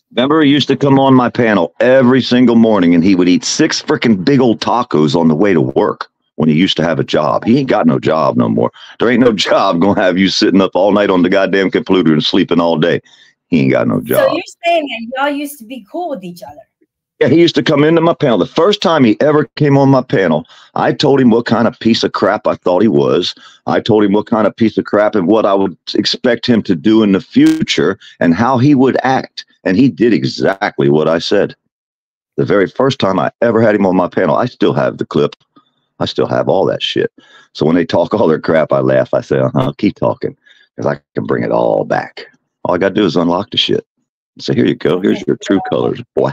Remember, he used to come on my panel every single morning, and he would eat 6 freaking big old tacos on the way to work when he used to have a job. He ain't got no job no more. There ain't no job gonna have you sitting up all night on the goddamn computer and sleeping all day. He ain't got no job. So you're saying that y'all used to be cool with each other? Yeah, he used to come into my panel. The first time he ever came on my panel, I told him what kind of piece of crap I thought he was. I told him what kind of piece of crap and what I would expect him to do in the future and how he would act. And he did exactly what I said. The very first time I ever had him on my panel, I still have the clip. I still have all that shit. So when they talk all their crap, I laugh. I say, keep talking, because I can bring it all back. All I got to do is unlock the shit. So here you go. Here's your true colors, boy.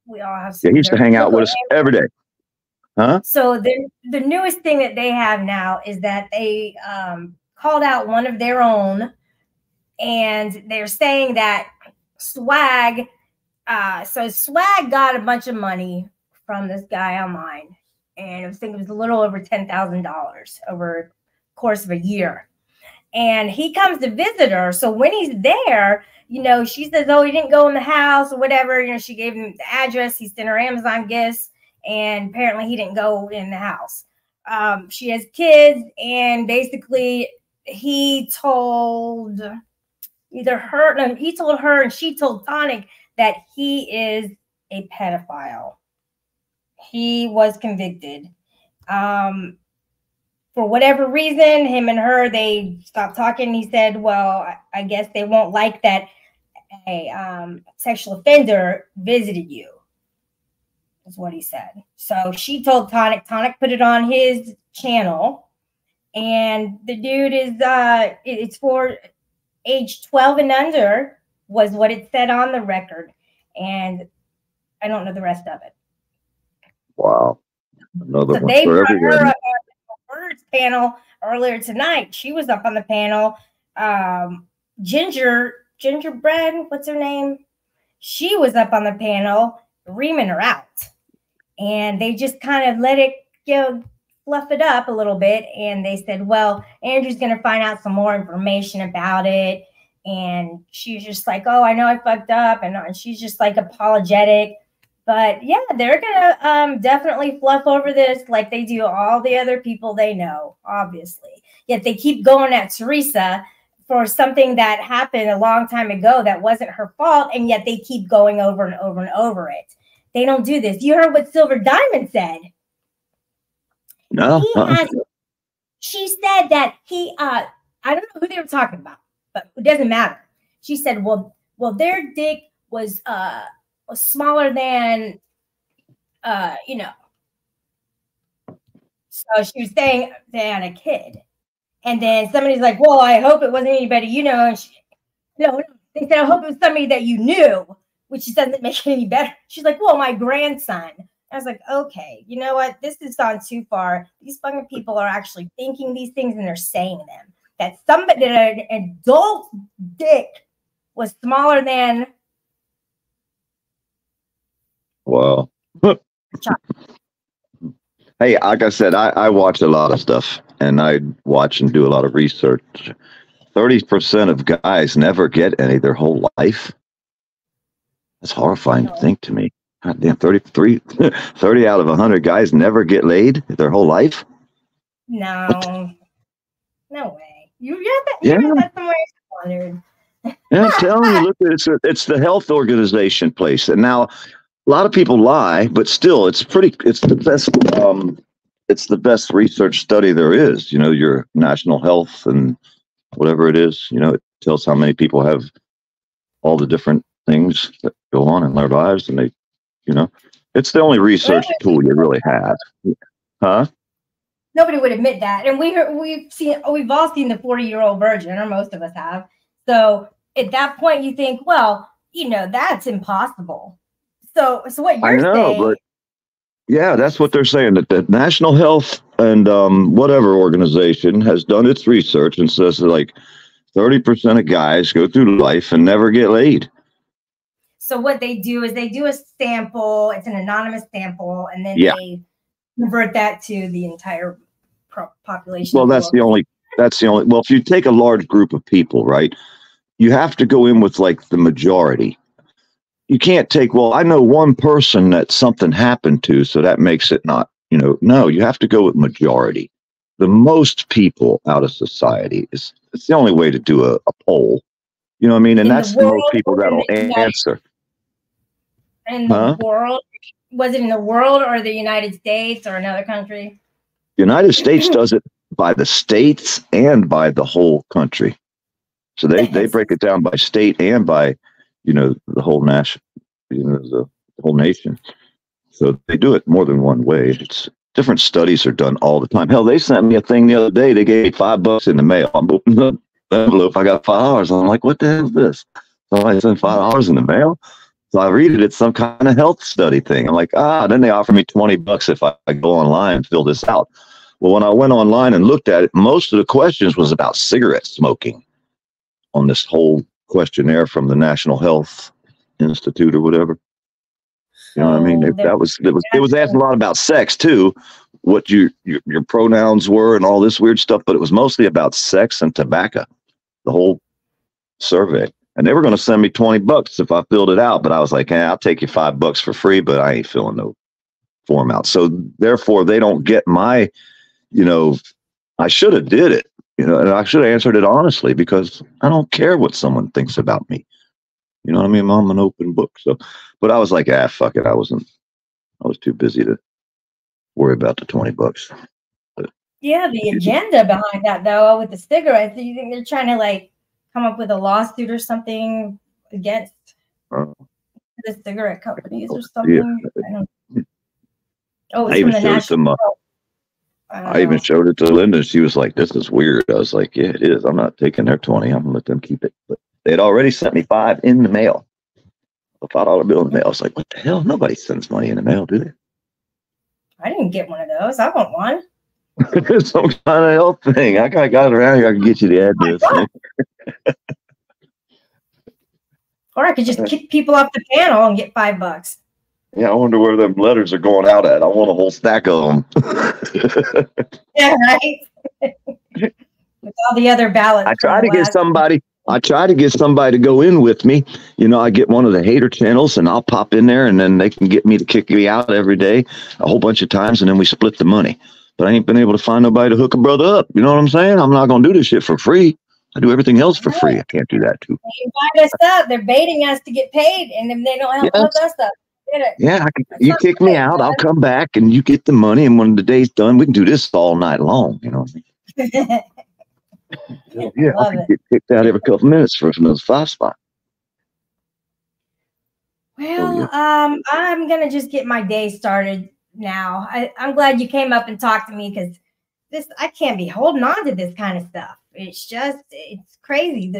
We all have. Yeah, he used to hang out with us every day. Huh? So the newest thing that they have now is that they called out one of their own, and they're saying that Swag. So Swag got a bunch of money from this guy online, and I think it was a little over $10,000 over the course of a year. And he comes to visit her. So when he's there, you know, she says, oh, he didn't go in the house or whatever. You know, she gave him the address. He sent her Amazon gifts. And apparently he didn't go in the house. She has kids. And basically he told her and she told Tonic that he is a pedophile. He was convicted. For whatever reason, him and her, they stopped talking. He said, well, I guess they won't like that a sexual offender visited you, is what he said. So she told Tonic. Tonic put it on his channel. And the dude is, it's for age 12 and under, was what it said on the record. And I don't know the rest of it. Wow. Another so one they for brought everywhere. her up on the Birds panel earlier tonight. She was up on the panel. Ginger Gingerbread, what's her name? She was up on the panel reaming her out. And they just kind of let it, fluff it up a little bit. And they said, well, Andrew's going to find out some more information about it. And she's just like, oh, I know I fucked up. And she's just like apologetic. But yeah, they're going to definitely fluff over this like they do all the other people they know, obviously. Yet they keep going at Teresa for something that happened a long time ago that wasn't her fault. And yet they keep going over and over and over it. They don't do this. You heard what Silver Diamond said. No. She said that I don't know who they were talking about, but it doesn't matter. She said, well, their dick was smaller than, So she was saying they had a kid. And then somebody's like, well, I hope it wasn't anybody you know. And no, they said, I hope it was somebody that you knew, which doesn't make it any better. She's like, well, my grandson. I was like, okay, you know what? This has gone too far. These fucking people are actually thinking these things and they're saying them. That somebody, that an adult dick was smaller than. Wow. Hey, like I said, I watch a lot of stuff and I watch and do a lot of research. 30% of guys never get any their whole life. That's horrifying to think to me. God damn, 30 out of 100 guys never get laid their whole life? No. No way. You read that somewhere wondered. Yeah, I'm telling you, look, it's the health organization place. And now a lot of people lie, but still it's the best research study there is. You know, your national health and whatever it is, you know, it tells how many people have all the different things that go on in their lives, and they, you know, it's the only research tool you really have. Huh? Nobody would admit that. And we've all seen the 40-year-old virgin, or most of us have. So at that point you think, well, you know, that's impossible. So what you're saying, but yeah, that's what they're saying, that the National Health and whatever organization has done its research and says that like 30% of guys go through life and never get laid. So what they do is they do a sample. It's an anonymous sample, and then they convert that to the entire population. Well, that's the only. Well, if you take a large group of people, right, you have to go in with like the majority. You can't take, well, I know one person that something happened to, so that makes it not, you know, no, you have to go with majority. The most people out of society it's the only way to do a poll. You know what I mean? And that's the most people that'll answer. In the world? Was it in the world or the United States or another country? The United States does it by the states and by the whole country. So they break it down by state and by, you know, the whole nation, you know, the whole nation. So they do it more than one way. It's different studies are done all the time. Hell, they sent me a thing the other day. They gave me $5 in the mail. I'm opening the envelope. I got $5. I'm like, what the hell is this? So I sent $5 in the mail. So I read it. It's some kind of health study thing. I'm like, then they offer me $20 if I go online and fill this out. Well, when I went online and looked at it, most of the questions was about cigarette smoking on this whole questionnaire from the National Health Institute or whatever. You know what I mean? It was asking a lot about sex too, what your pronouns were and all this weird stuff, but it was mostly about sex and tobacco, the whole survey. And they were going to send me $20 if I filled it out, but I was like, hey, I'll take you $5 for free, but I ain't filling no form out. So therefore they don't get my, you know, I should have did it, you know, and I should have answered it honestly, because I don't care what someone thinks about me. You know what I mean? I'm an open book. So, but I was like, fuck it. I was too busy to worry about the $20. But, yeah. The agenda behind that though, with the cigarettes, do you think they're trying to like come up with a lawsuit or something against the cigarette companies or something? Yeah. I even showed some. I even showed it to Linda. She was like, "This is weird." I was like, "Yeah, it is. I'm not taking their 20. I'm gonna let them keep it." But they had already sent me $5 in the mail. A $5 bill in the mail. I was like, "What the hell? Nobody sends money in the mail, do they?" I didn't get one of those. I want one. It's some kind of health thing. I got it around here. I can get you the address. Or I could just kick people off the panel and get $5. Yeah, I wonder where them letters are going out at. I want a whole stack of them. Yeah, right. With all the other ballots. I try to get somebody to go in with me. You know, I get one of the hater channels and I'll pop in there and then they can get me to kick me out every day a whole bunch of times and then we split the money. But I ain't been able to find nobody to hook a brother up. You know what I'm saying? I'm not going to do this shit for free. I do everything else for free. I can't do that too. They invite us up. They're baiting us to get paid, and if they don't help hook us up, yeah, you kick me out, I'll come back, and you get the money. And when the day's done, we can do this all night long. You know what I mean? Yeah, I can get kicked out every couple minutes for another 5 spot. Well, I'm gonna just get my day started now. I'm glad you came up and talked to me because I can't be holding on to this kind of stuff. It's crazy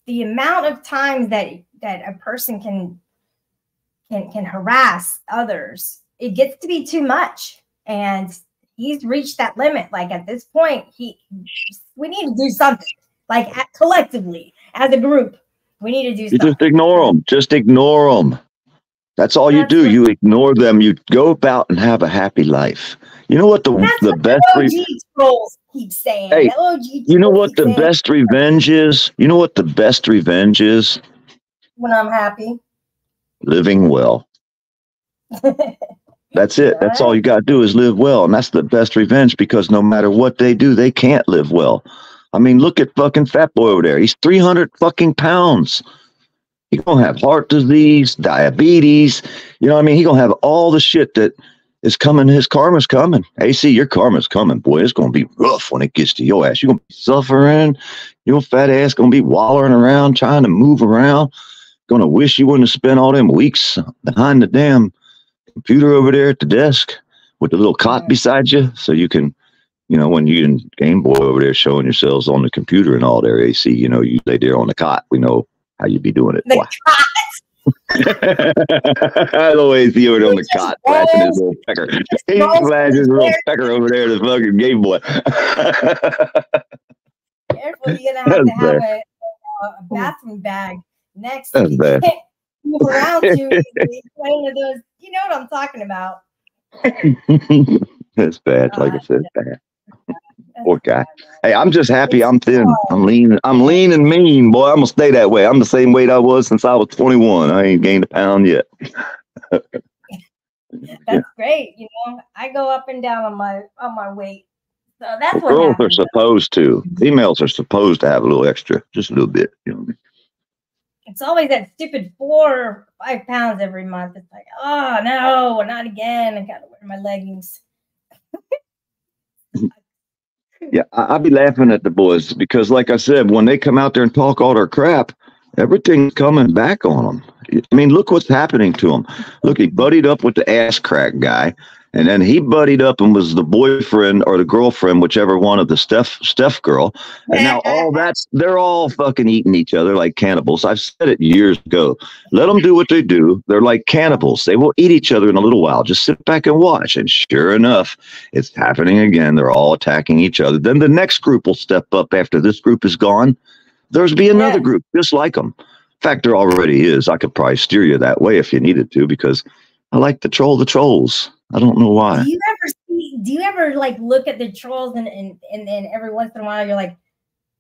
the amount of times that a person can harass others. It gets to be too much, and he's reached that limit. Like at this point, we need to do something. Like collectively as a group, we need to do something. Just ignore them. Just ignore them. That's all you do. You ignore them. You go about and have a happy life. You know what the best trolls keep saying. Hey, you know what the best revenge is? You know what the best revenge is? When I'm happy. Living well. That's it. That's all you got to do is live well. And that's the best revenge because no matter what they do, they can't live well. I mean, look at fucking Fat Boy over there. He's 300 fucking pounds. He's going to have heart disease, diabetes. You know what I mean? He's going to have all the shit that is coming. His karma's coming. AC, your karma's coming. Boy, it's going to be rough when it gets to your ass. You're going to be suffering. Your fat ass going to be wallering around, trying to move around. Going to wish you wouldn't have spent all them weeks behind the damn computer over there at the desk with the little cot beside you. So you can, you know, when you and Game Boy over there showing yourselves on the computer and all their AC, you know, you lay there on the cot. We know how you be doing it. The cot. The way AC over on the cot, flashing his little pecker. He flashes his little pecker over there to the fucking Game Boy. Careful, you're going to have a bathroom bag next to you. Can't move around too easily. One of those, you know what I'm talking about. That's bad. Like I said, bad. Poor guy. Hey, I'm just happy I'm thin. I'm lean and mean, boy. I'm gonna stay that way. I'm the same weight I was since I was 21. I ain't gained a pound yet. That's great. You know, I go up and down on my weight. So that's what girls are supposed to. Females are supposed to have a little extra, just a little bit. You know what I mean? It's always that stupid 4 or 5 pounds every month. It's like, oh no, not again. I gotta wear my leggings. Yeah, I'll be laughing at the boys because, like I said, when they come out there and talk all their crap, everything's coming back on them. I mean, look what's happening to them. Look, he buddied up with the ass crack guy, and then he buddied up and was the boyfriend or the girlfriend, whichever one of the Steph girl. And now they're all fucking eating each other like cannibals. I've said it years ago. Let them do what they do. They're like cannibals. They will eat each other in a little while. Just sit back and watch. And sure enough, it's happening again. They're all attacking each other. Then the next group will step up after this group is gone. There's be another group just like them. In fact, there already is. I could probably steer you that way if you needed to, because I like to troll the trolls. I don't know why. Do you ever like look at the trolls and then every once in a while you're like,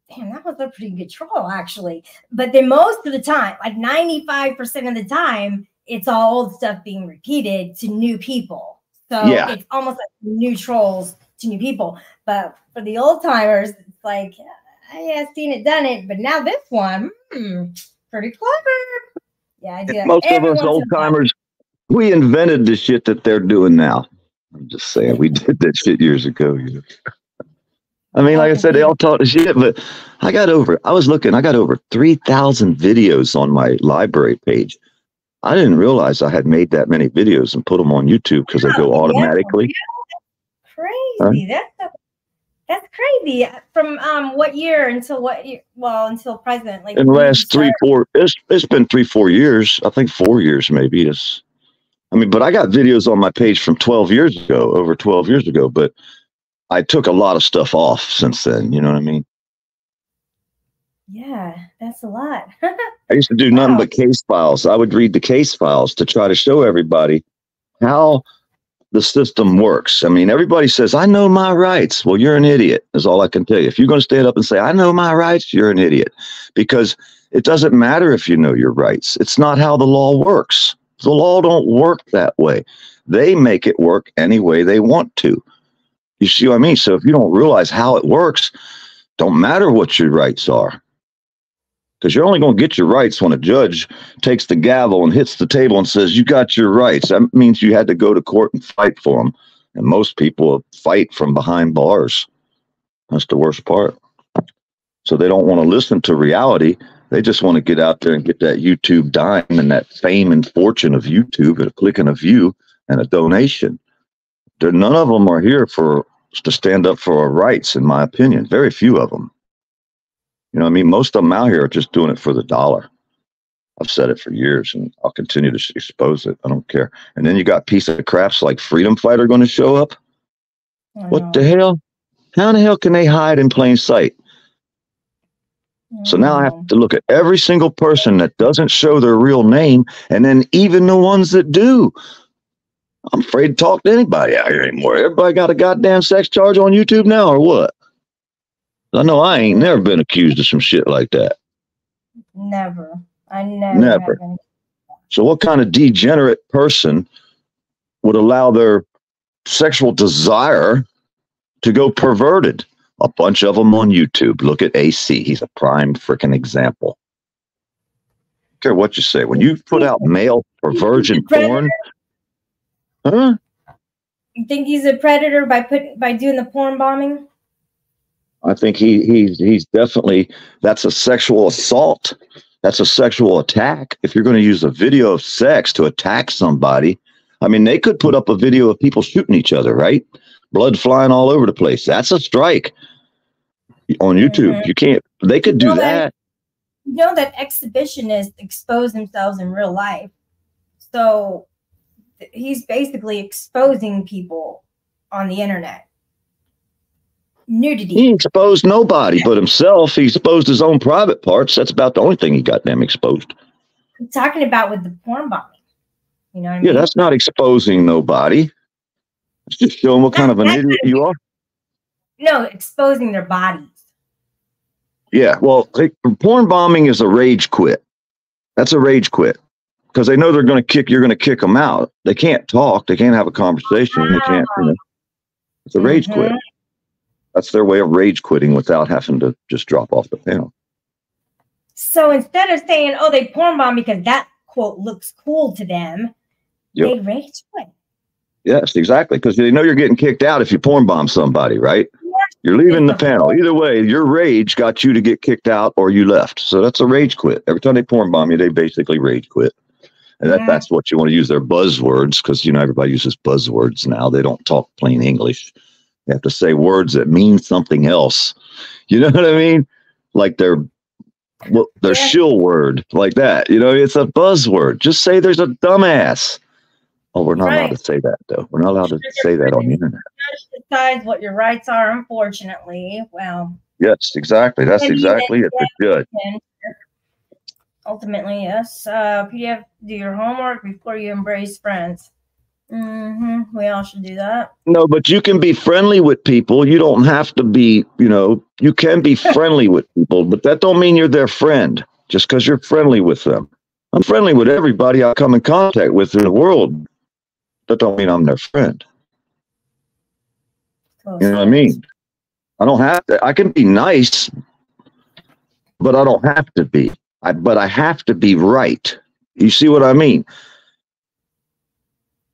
damn, that was a pretty good troll actually. But then most of the time, like 95% of the time, it's all old stuff being repeated to new people. So it's almost like new trolls to new people. But for the old timers, it's like, I have seen it, done it. But now this one, pretty clever. Yeah, I do. Most of us old timers, we invented the shit that they're doing now. I'm just saying, we did that shit years ago. You know? I mean, like I said, they all talk the shit, but I got over 3,000 videos on my library page. I didn't realize I had made that many videos and put them on YouTube because they go automatically. Crazy. That's crazy. From what year until what year? Well, until present. Like in the last 3-4, it's been 3-4 years. I think 4 years maybe. But I got videos on my page from 12 years ago, over 12 years ago, but I took a lot of stuff off since then. You know what I mean? Yeah, that's a lot. I used to do nothing but case files. I would read the case files to try to show everybody how the system works. I mean, everybody says, I know my rights. Well, you're an idiot, is all I can tell you. If you're going to stand up and say, I know my rights, you're an idiot. Because it doesn't matter if you know your rights. It's not how the law works. The law don't work that way. They make it work any way they want to. You see what I mean? So if you don't realize how it works, don't matter what your rights are. Because you're only going to get your rights when a judge takes the gavel and hits the table and says, you got your rights. That means you had to go to court and fight for them. And most people fight from behind bars. That's the worst part. So they don't want to listen to reality. They just want to get out there and get that YouTube dime and that fame and fortune of YouTube and a click and a view and a donation. None of them are here to stand up for our rights, in my opinion. Very few of them. You know what I mean? Most of them out here are just doing it for the dollar. I've said it for years, and I'll continue to expose it. I don't care. And then you got piece of craps like Freedom Fighter going to show up. What the hell? How in the hell can they hide in plain sight? So now I have to look at every single person that doesn't show their real name, and then even the ones that do. I'm afraid to talk to anybody out here anymore. Everybody got a goddamn sex charge on YouTube now, or what? I know I ain't never been accused of some shit like that. Never. I never. So what kind of degenerate person would allow their sexual desire to go perverted? A bunch of them on YouTube. Look at AC. He's a prime freaking example. I don't care what you say. When you put out male perversion porn, huh? You think he's a predator by doing the porn bombing? I think he's definitely, that's a sexual assault. That's a sexual attack. If you're going to use a video of sex to attack somebody, I mean, they could put up a video of people shooting each other, right? Blood flying all over the place. That's a strike on YouTube. You can't, they could do that. You know that exhibitionists expose themselves in real life. So he's basically exposing people on the internet. Nudity. He exposed nobody but himself. He exposed his own private parts. That's about the only thing he got damn exposed. I'm talking about with the porn bombing. You know what I mean? Yeah, that's not exposing nobody. It's just showing what kind of an idiot you are. No, exposing their bodies. Yeah, well, porn bombing is a rage quit. That's a rage quit. Because they know you're going to kick them out. They can't talk. They can't have a conversation. They can't, it's a rage quit. That's their way of rage quitting without having to just drop off the panel. So instead of saying, oh, they porn bomb because that quote looks cool to them, they rage quit. Yes, exactly. Because they know you're getting kicked out if you porn bomb somebody, right? Yes. You're leaving the panel. Either way, your rage got you to get kicked out or you left. So that's a rage quit. Every time they porn bomb you, they basically rage quit. And that's what you want to use their buzzwords, because, everybody uses buzzwords now. They don't talk plain English. They have to say words that mean something else. You know what I mean? Like their shill word, like that. It's a buzzword. Just say there's a dumbass. Oh, we're not allowed to say that, though. We're not allowed to say that on the internet. Judge decides what your rights are, unfortunately. Well. Yes, exactly. That's exactly it. The judge. Ultimately, yes. PDF, do your homework before you embrace friends. We all should do that. No, but you can be friendly with people. You don't have to be, you can be friendly with people, but that don't mean you're their friend just because you're friendly with them. I'm friendly with everybody I come in contact with in the world. That don't mean I'm their friend. You know what I mean? I don't have to. I can be nice, but I don't have to be. But I have to be right. You see what I mean?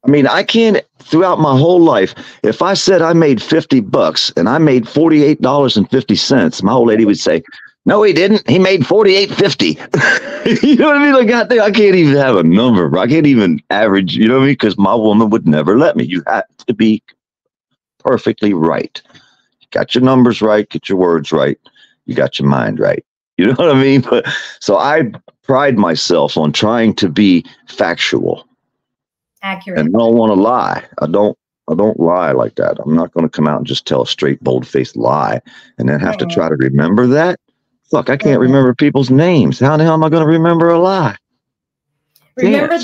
I mean, I can't, throughout my whole life, if I said I made $50 and I made $48.50, my old lady would say, no, he didn't. He made $48.50. You know what I mean? Like, I can't even have a number. I can't even average, you know what I mean? Because my woman would never let me. You have to be perfectly right. You got your numbers right, get your words right. You got your mind right. You know what I mean? But so I pride myself on trying to be factual. Accurate. And I don't want to lie. I don't lie like that. I'm not going to come out and just tell a straight, bold-faced lie and then have to try to remember that. Fuck, I can't remember people's names. How the hell am I going to remember a lie? Remember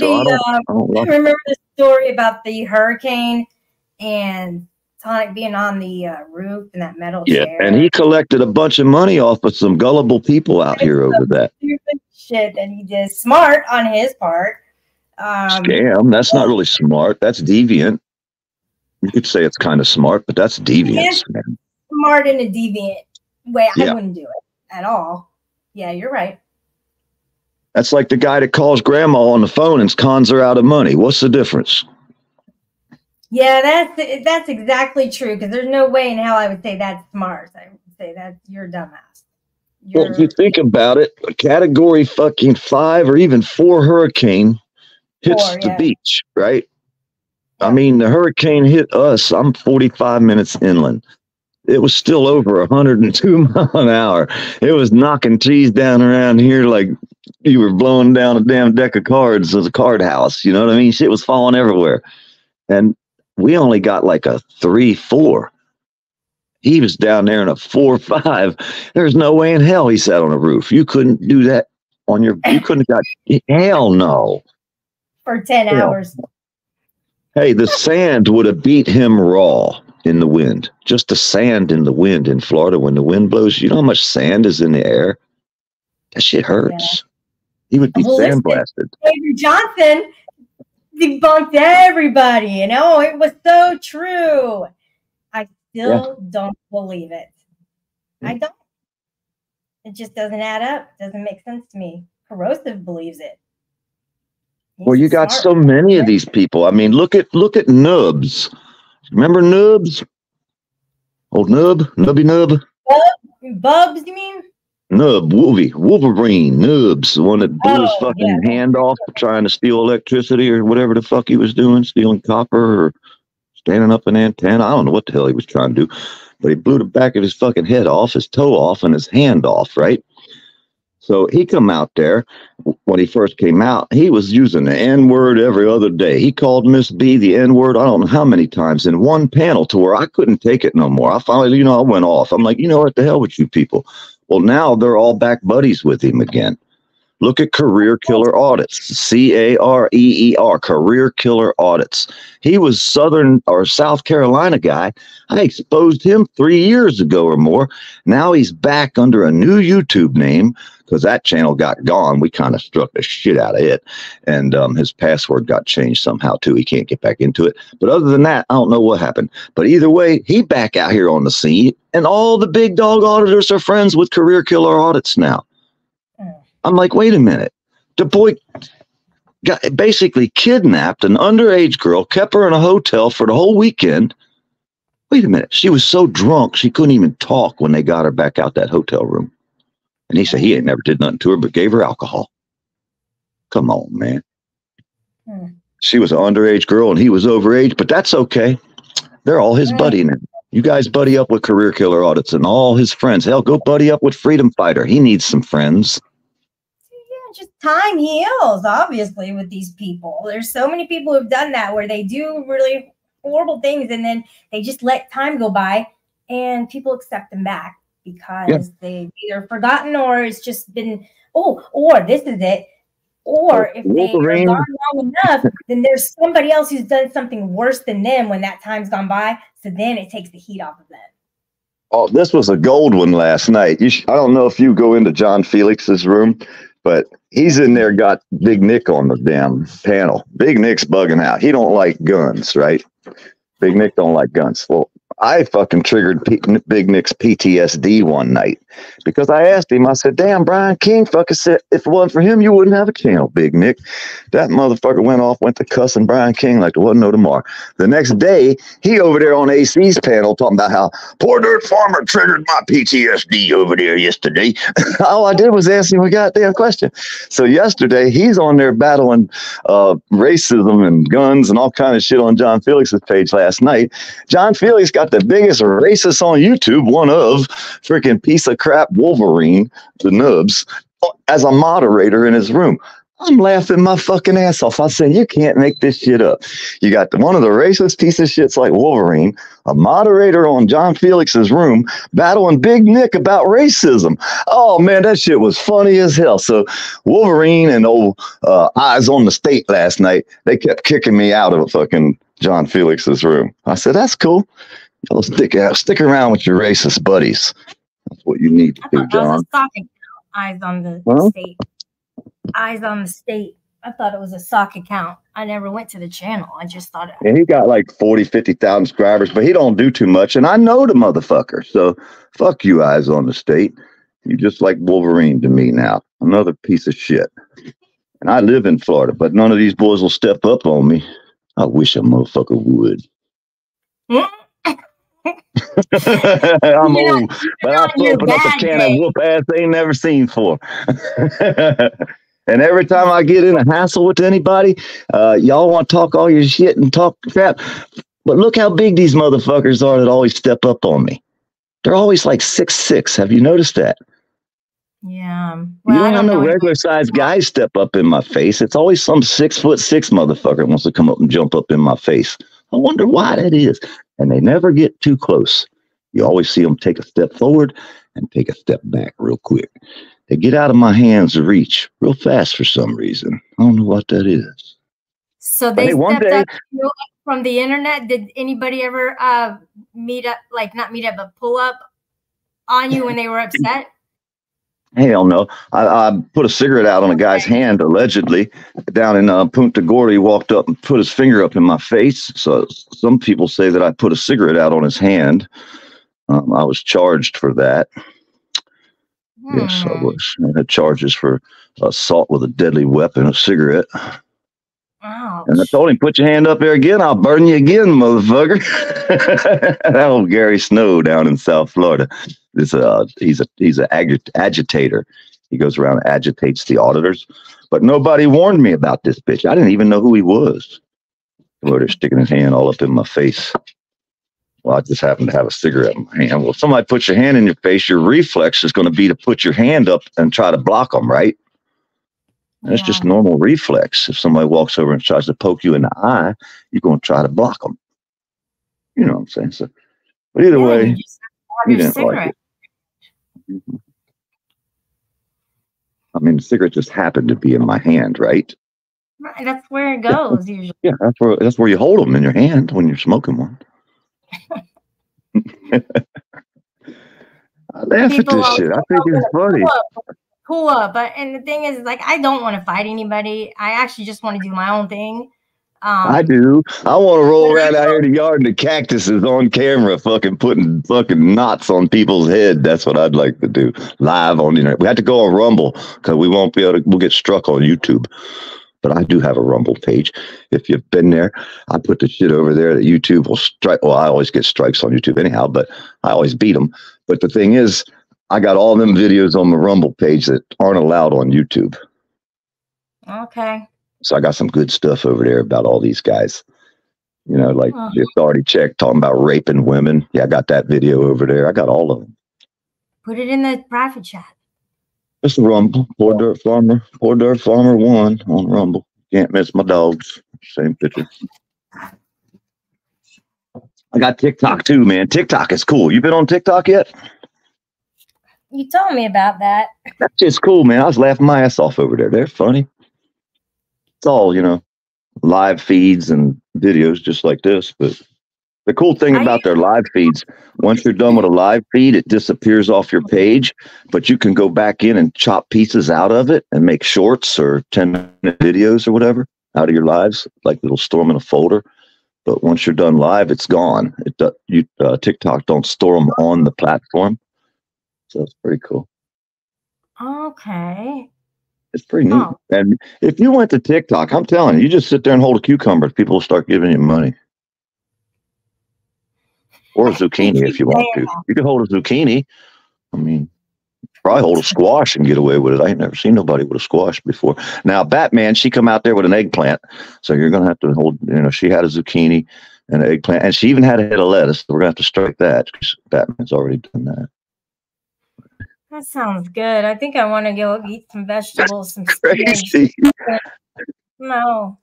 remember the story about the hurricane and Tonic being on the roof in that metal chair? And he collected a bunch of money off of some gullible people out here over that. Stupid shit that he did. Smart on his part. Scam. That's not really smart. That's deviant. You could say it's kind of smart, but that's deviant. Man. Smart in a deviant way. I wouldn't do it at all. Yeah, you're right. That's like the guy that calls grandma on the phone and cons her out of money. What's the difference? Yeah, that's exactly true. Because there's no way in hell I would say that's smart. I would say that you're a dumbass. Well, if you think about it, a category fucking 5 or even 4 hurricane hits the beach, right? I mean, the hurricane hit us. I'm 45 minutes inland. It was still over 102 miles an hour. It was knocking trees down around here like you were blowing down a damn deck of cards as a card house. You know what I mean? Shit was falling everywhere. And we only got like a 3-4. He was down there in a 4-5. There's no way in hell he sat on a roof. You couldn't do that on your, you couldn't have got, hell no. For 10 hours. Hey, the sand would have beat him raw in the wind. Just the sand in the wind in Florida when the wind blows. You know how much sand is in the air? That shit hurts. He would be sandblasted. Avery Johnson debunked everybody. You know, it was so true. I still don't believe it. I don't. It just doesn't add up. Doesn't make sense to me. Corrosive believes it. Well, you got so many of these people. I mean, look at Nubs. Remember Nubs? Old Nubby Nub. Bubs, you mean? Nub, Wolverine, Nubs, the one that blew his fucking hand off trying to steal electricity or whatever the fuck he was doing, stealing copper or standing up an antenna. I don't know what the hell he was trying to do, but he blew the back of his fucking head off, his toe off, and his hand off, right? So he come out there, when he first came out, he was using the N-word every other day. He called Miss B the N-word, I don't know how many times, in one panel to where I couldn't take it no more. I finally, I went off. I'm like, what the hell with you people? Well, now they're all back buddies with him again. Look at Career Killer Audits, C-A-R-E-E-R, Career Killer Audits. He was Southern or South Carolina guy. I exposed him 3 years ago or more. Now he's back under a new YouTube name because that channel got gone. We kind of struck the shit out of it. And his password got changed somehow too. He can't get back into it. But other than that, I don't know what happened. But either way, he back out here on the scene. And all the big dog auditors are friends with Career Killer Audits now. I'm like, wait a minute. The boy got basically kidnapped an underage girl, kept her in a hotel for the whole weekend. Wait a minute. She was so drunk, she couldn't even talk when they got her back out that hotel room. And he said he ain't never did nothing to her, but gave her alcohol. Come on, man. She was an underage girl and he was overage, but that's okay. They're all his buddy now. You guys buddy up with Career Killer Audits and all his friends. Hell, go buddy up with Freedom Fighter. He needs some friends. Just time heals, obviously, with these people. There's so many people who've done that where they do really horrible things and then they just let time go by and people accept them back because they've either forgotten or it's just been, or this is it. Or if they've gone long enough, then there's somebody else who's done something worse than them when that time's gone by. So then it takes the heat off of them. Oh, this was a gold one last night. I don't know if you go into John Felix's room, but he's in there, got Big Nick on the damn panel. Big Nick's bugging out. He don't like guns, right? Big Nick don't like guns. Well, I fucking triggered Big Nick's PTSD one night because I asked him, I said, damn, Brian King fucking said, if it wasn't for him, you wouldn't have a channel, Big Nick. That motherfucker went to cussing Brian King like there wasn't no tomorrow. The next day, he over there on AC's panel talking about how Poor Dirt Farmer triggered my PTSD over there yesterday. All I did was ask him a goddamn question. So yesterday, he's on there battling racism and guns and all kind of shit on John Felix's page last night. John Felix got the biggest racist on YouTube, one of freaking piece of crap Wolverine, the Nubs, as a moderator in his room. I'm laughing my fucking ass off. I said, you can't make this shit up. You got one of the racist piece of shits like Wolverine, a moderator on John Felix's Room, battling Big Nick about racism. Oh, man, that shit was funny as hell. So Wolverine and old Eyes on the State last night, they kept kicking me out of fucking John Felix's room. I said, that's cool. Y'all stick around with your racist buddies. That's what you need to do, John. Eyes on the State. Eyes on the State. I thought it was a sock account. I never went to the channel. I just thought it. And he got like 40, 50,000 subscribers, but he don't do too much. And I know the motherfucker. So fuck you, Eyes on the State. You just like Wolverine to me now. Another piece of shit. And I live in Florida, but none of these boys will step up on me. I wish a motherfucker would. I'm old, but I open up a can of whoop ass they ain't never seen for. And every time I get in a hassle with anybody, y'all want to talk all your shit and talk crap. But look how big these motherfuckers are that always step up on me. They're always like 6'6". Have you noticed that? Yeah. Well, you don't have no regular sized guys step up in my face. It's always some 6'6" motherfucker wants to come up and jump up in my face. I wonder why that is. And they never get too close. You always see them take a step forward and take a step back real quick. They get out of my hands of reach real fast for some reason. I don't know what that is. So they stepped up from the internet. Did anybody ever meet up, like not meet up, but pull up on you when they were upset? Hell no. I put a cigarette out on a guy's hand, allegedly, down in Punta Gorda. He walked up and put his finger up in my face. So some people say that I put a cigarette out on his hand. I was charged for that. Yes, I was. I had charges for assault with a deadly weapon, a cigarette. Ouch. And I told him, put your hand up there again, I'll burn you again, motherfucker. That old Gary Snow down in South Florida. He's an agitator. He goes around and agitates the auditors. But nobody warned me about this bitch. I didn't even know who he was. They're sticking his hand all up in my face. Well, I just happened to have a cigarette in my hand. Well, if somebody puts your hand in your face, your reflex is going to be to put your hand up and try to block them, right? That's just normal reflex. If somebody walks over and tries to poke you in the eye, you're going to try to block them. You know what I'm saying? So, but either way, you didn't like it. I mean, the cigarette just happened to be in my hand, right? Right, that's where it goes usually. Yeah, that's where you hold them, in your hand when you're smoking one. I laugh at this shit. I think it's funny. Cool up, but and the thing is, like, I don't want to fight anybody. I actually just want to do my own thing. I do. I want to roll around out here in the yard and the cactuses on camera, fucking putting fucking knots on people's head. That's what I'd like to do live on the internet. We have to go on Rumble because we won't be able to. We'll get struck on YouTube. But I do have a Rumble page. If you've been there, I put the shit over there that YouTube will strike. Well, I always get strikes on YouTube anyhow, but I always beat them. But the thing is, I got all them videos on the Rumble page that aren't allowed on YouTube. Okay. So I got some good stuff over there about all these guys. You know, like the authority check talking about raping women. Yeah, I got that video over there. I got all of them. Put it in the private chat. It's Rumble. Poor Dirt Farmer 1 on Rumble. Can't miss my dogs. Same picture. I got TikTok too, man. TikTok is cool. You been on TikTok yet? You told me about that. That's just cool, man. I was laughing my ass off over there. They're funny. It's all, you know, live feeds and videos just like this. But the cool thing about their live feeds, once you're done with a live feed, it disappears off your page, but you can go back in and chop pieces out of it and make shorts or 10-minute videos or whatever out of your lives. Like it'll store them in a folder. But once you're done live, it's gone. TikTok don't store them on the platform. So it's pretty cool. Okay. It's pretty neat. And if you went to TikTok, I'm telling you, you just sit there and hold a cucumber. People will start giving you money. Or a zucchini if you want to. You can hold a zucchini. I mean, probably hold a squash and get away with it. I ain't never seen nobody with a squash before. Now, Batman, she come out there with an eggplant. So you're going to have to hold, you know, she had a zucchini and an eggplant. And she even had a head of lettuce. So we're going to have to strike that because Batman's already done that. That sounds good. I think I want to go eat some vegetables, some Crazy. spinach. No.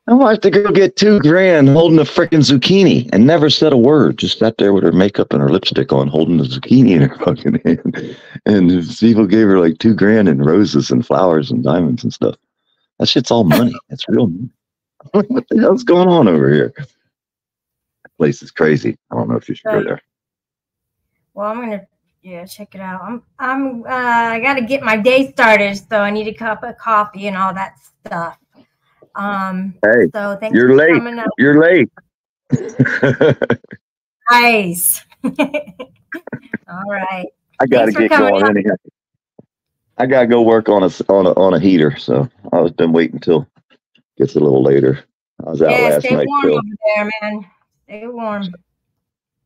I watched the girl get $2,000 holding a freaking zucchini and never said a word. Just sat there with her makeup and her lipstick on, holding the zucchini in her fucking hand. And people gave her like $2,000 in roses and flowers and diamonds and stuff. That shit's all money. It's real money. What the hell's going on over here? That place is crazy. I don't know if you should go there. Well, I'm gonna check it out. I gotta get my day started, so I need a cup of coffee and all that stuff. Hey, so thanks you're for late. coming up. You're late. Nice. All right. I gotta get going anyhow. I gotta go work on a heater, so I was been waiting till it gets a little later. I was out last stay night. Warm over there, man. Stay warm. I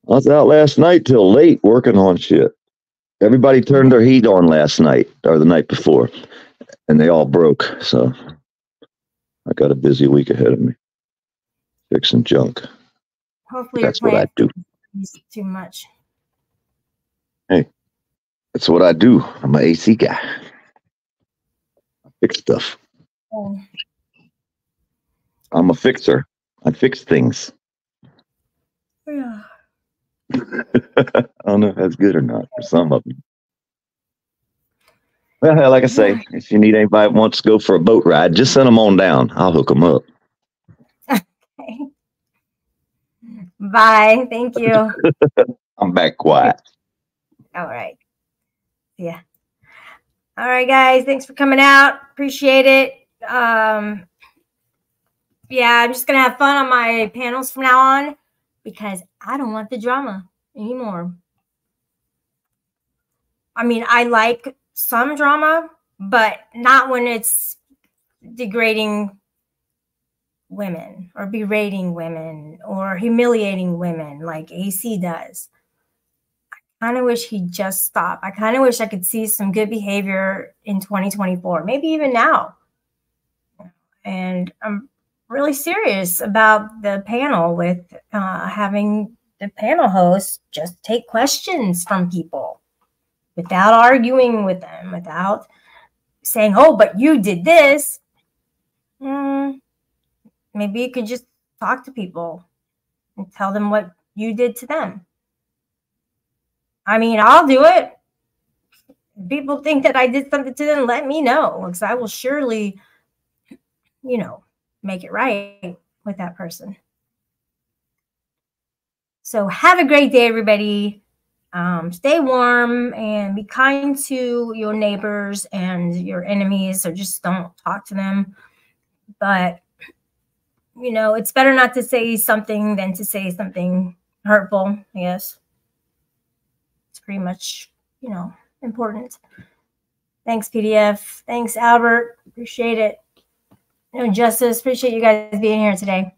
was out last night till late working on shit. Everybody turned their heat on last night or the night before, and they all broke. So I got a busy week ahead of me fixing junk. Hopefully, that's what I do. Too much. Hey, that's what I do. I'm an AC guy. I fix stuff. Oh. I'm a fixer. I fix things. Yeah. I don't know if that's good or not for some of them. Well, like I say, if you need anybody that wants to go for a boat ride, just send them on down. I'll hook them up. Okay. Bye. Thank you. I'm back quiet. All right. Yeah. All right, guys. Thanks for coming out. Appreciate it. Yeah, I'm just going to have fun on my panels from now on because I don't want the drama anymore. I mean, I like some drama, but not when it's degrading women or berating women or humiliating women like AC does. I kind of wish he'd just stop. I kind of wish I could see some good behavior in 2024, maybe even now. And I'm really serious about the panel with having the panel host just take questions from people without arguing with them, without saying, oh, but you did this. Maybe you could just talk to people and tell them what you did to them. I mean, I'll do it. If people think that I did something to them, let me know, because I will surely, make it right with that person. So have a great day, everybody. Stay warm and be kind to your neighbors and your enemies, or just don't talk to them. But, it's better not to say something than to say something hurtful, I guess. It's pretty much, important. Thanks, PDF. Thanks, Albert. Appreciate it. Justice, appreciate you guys being here today.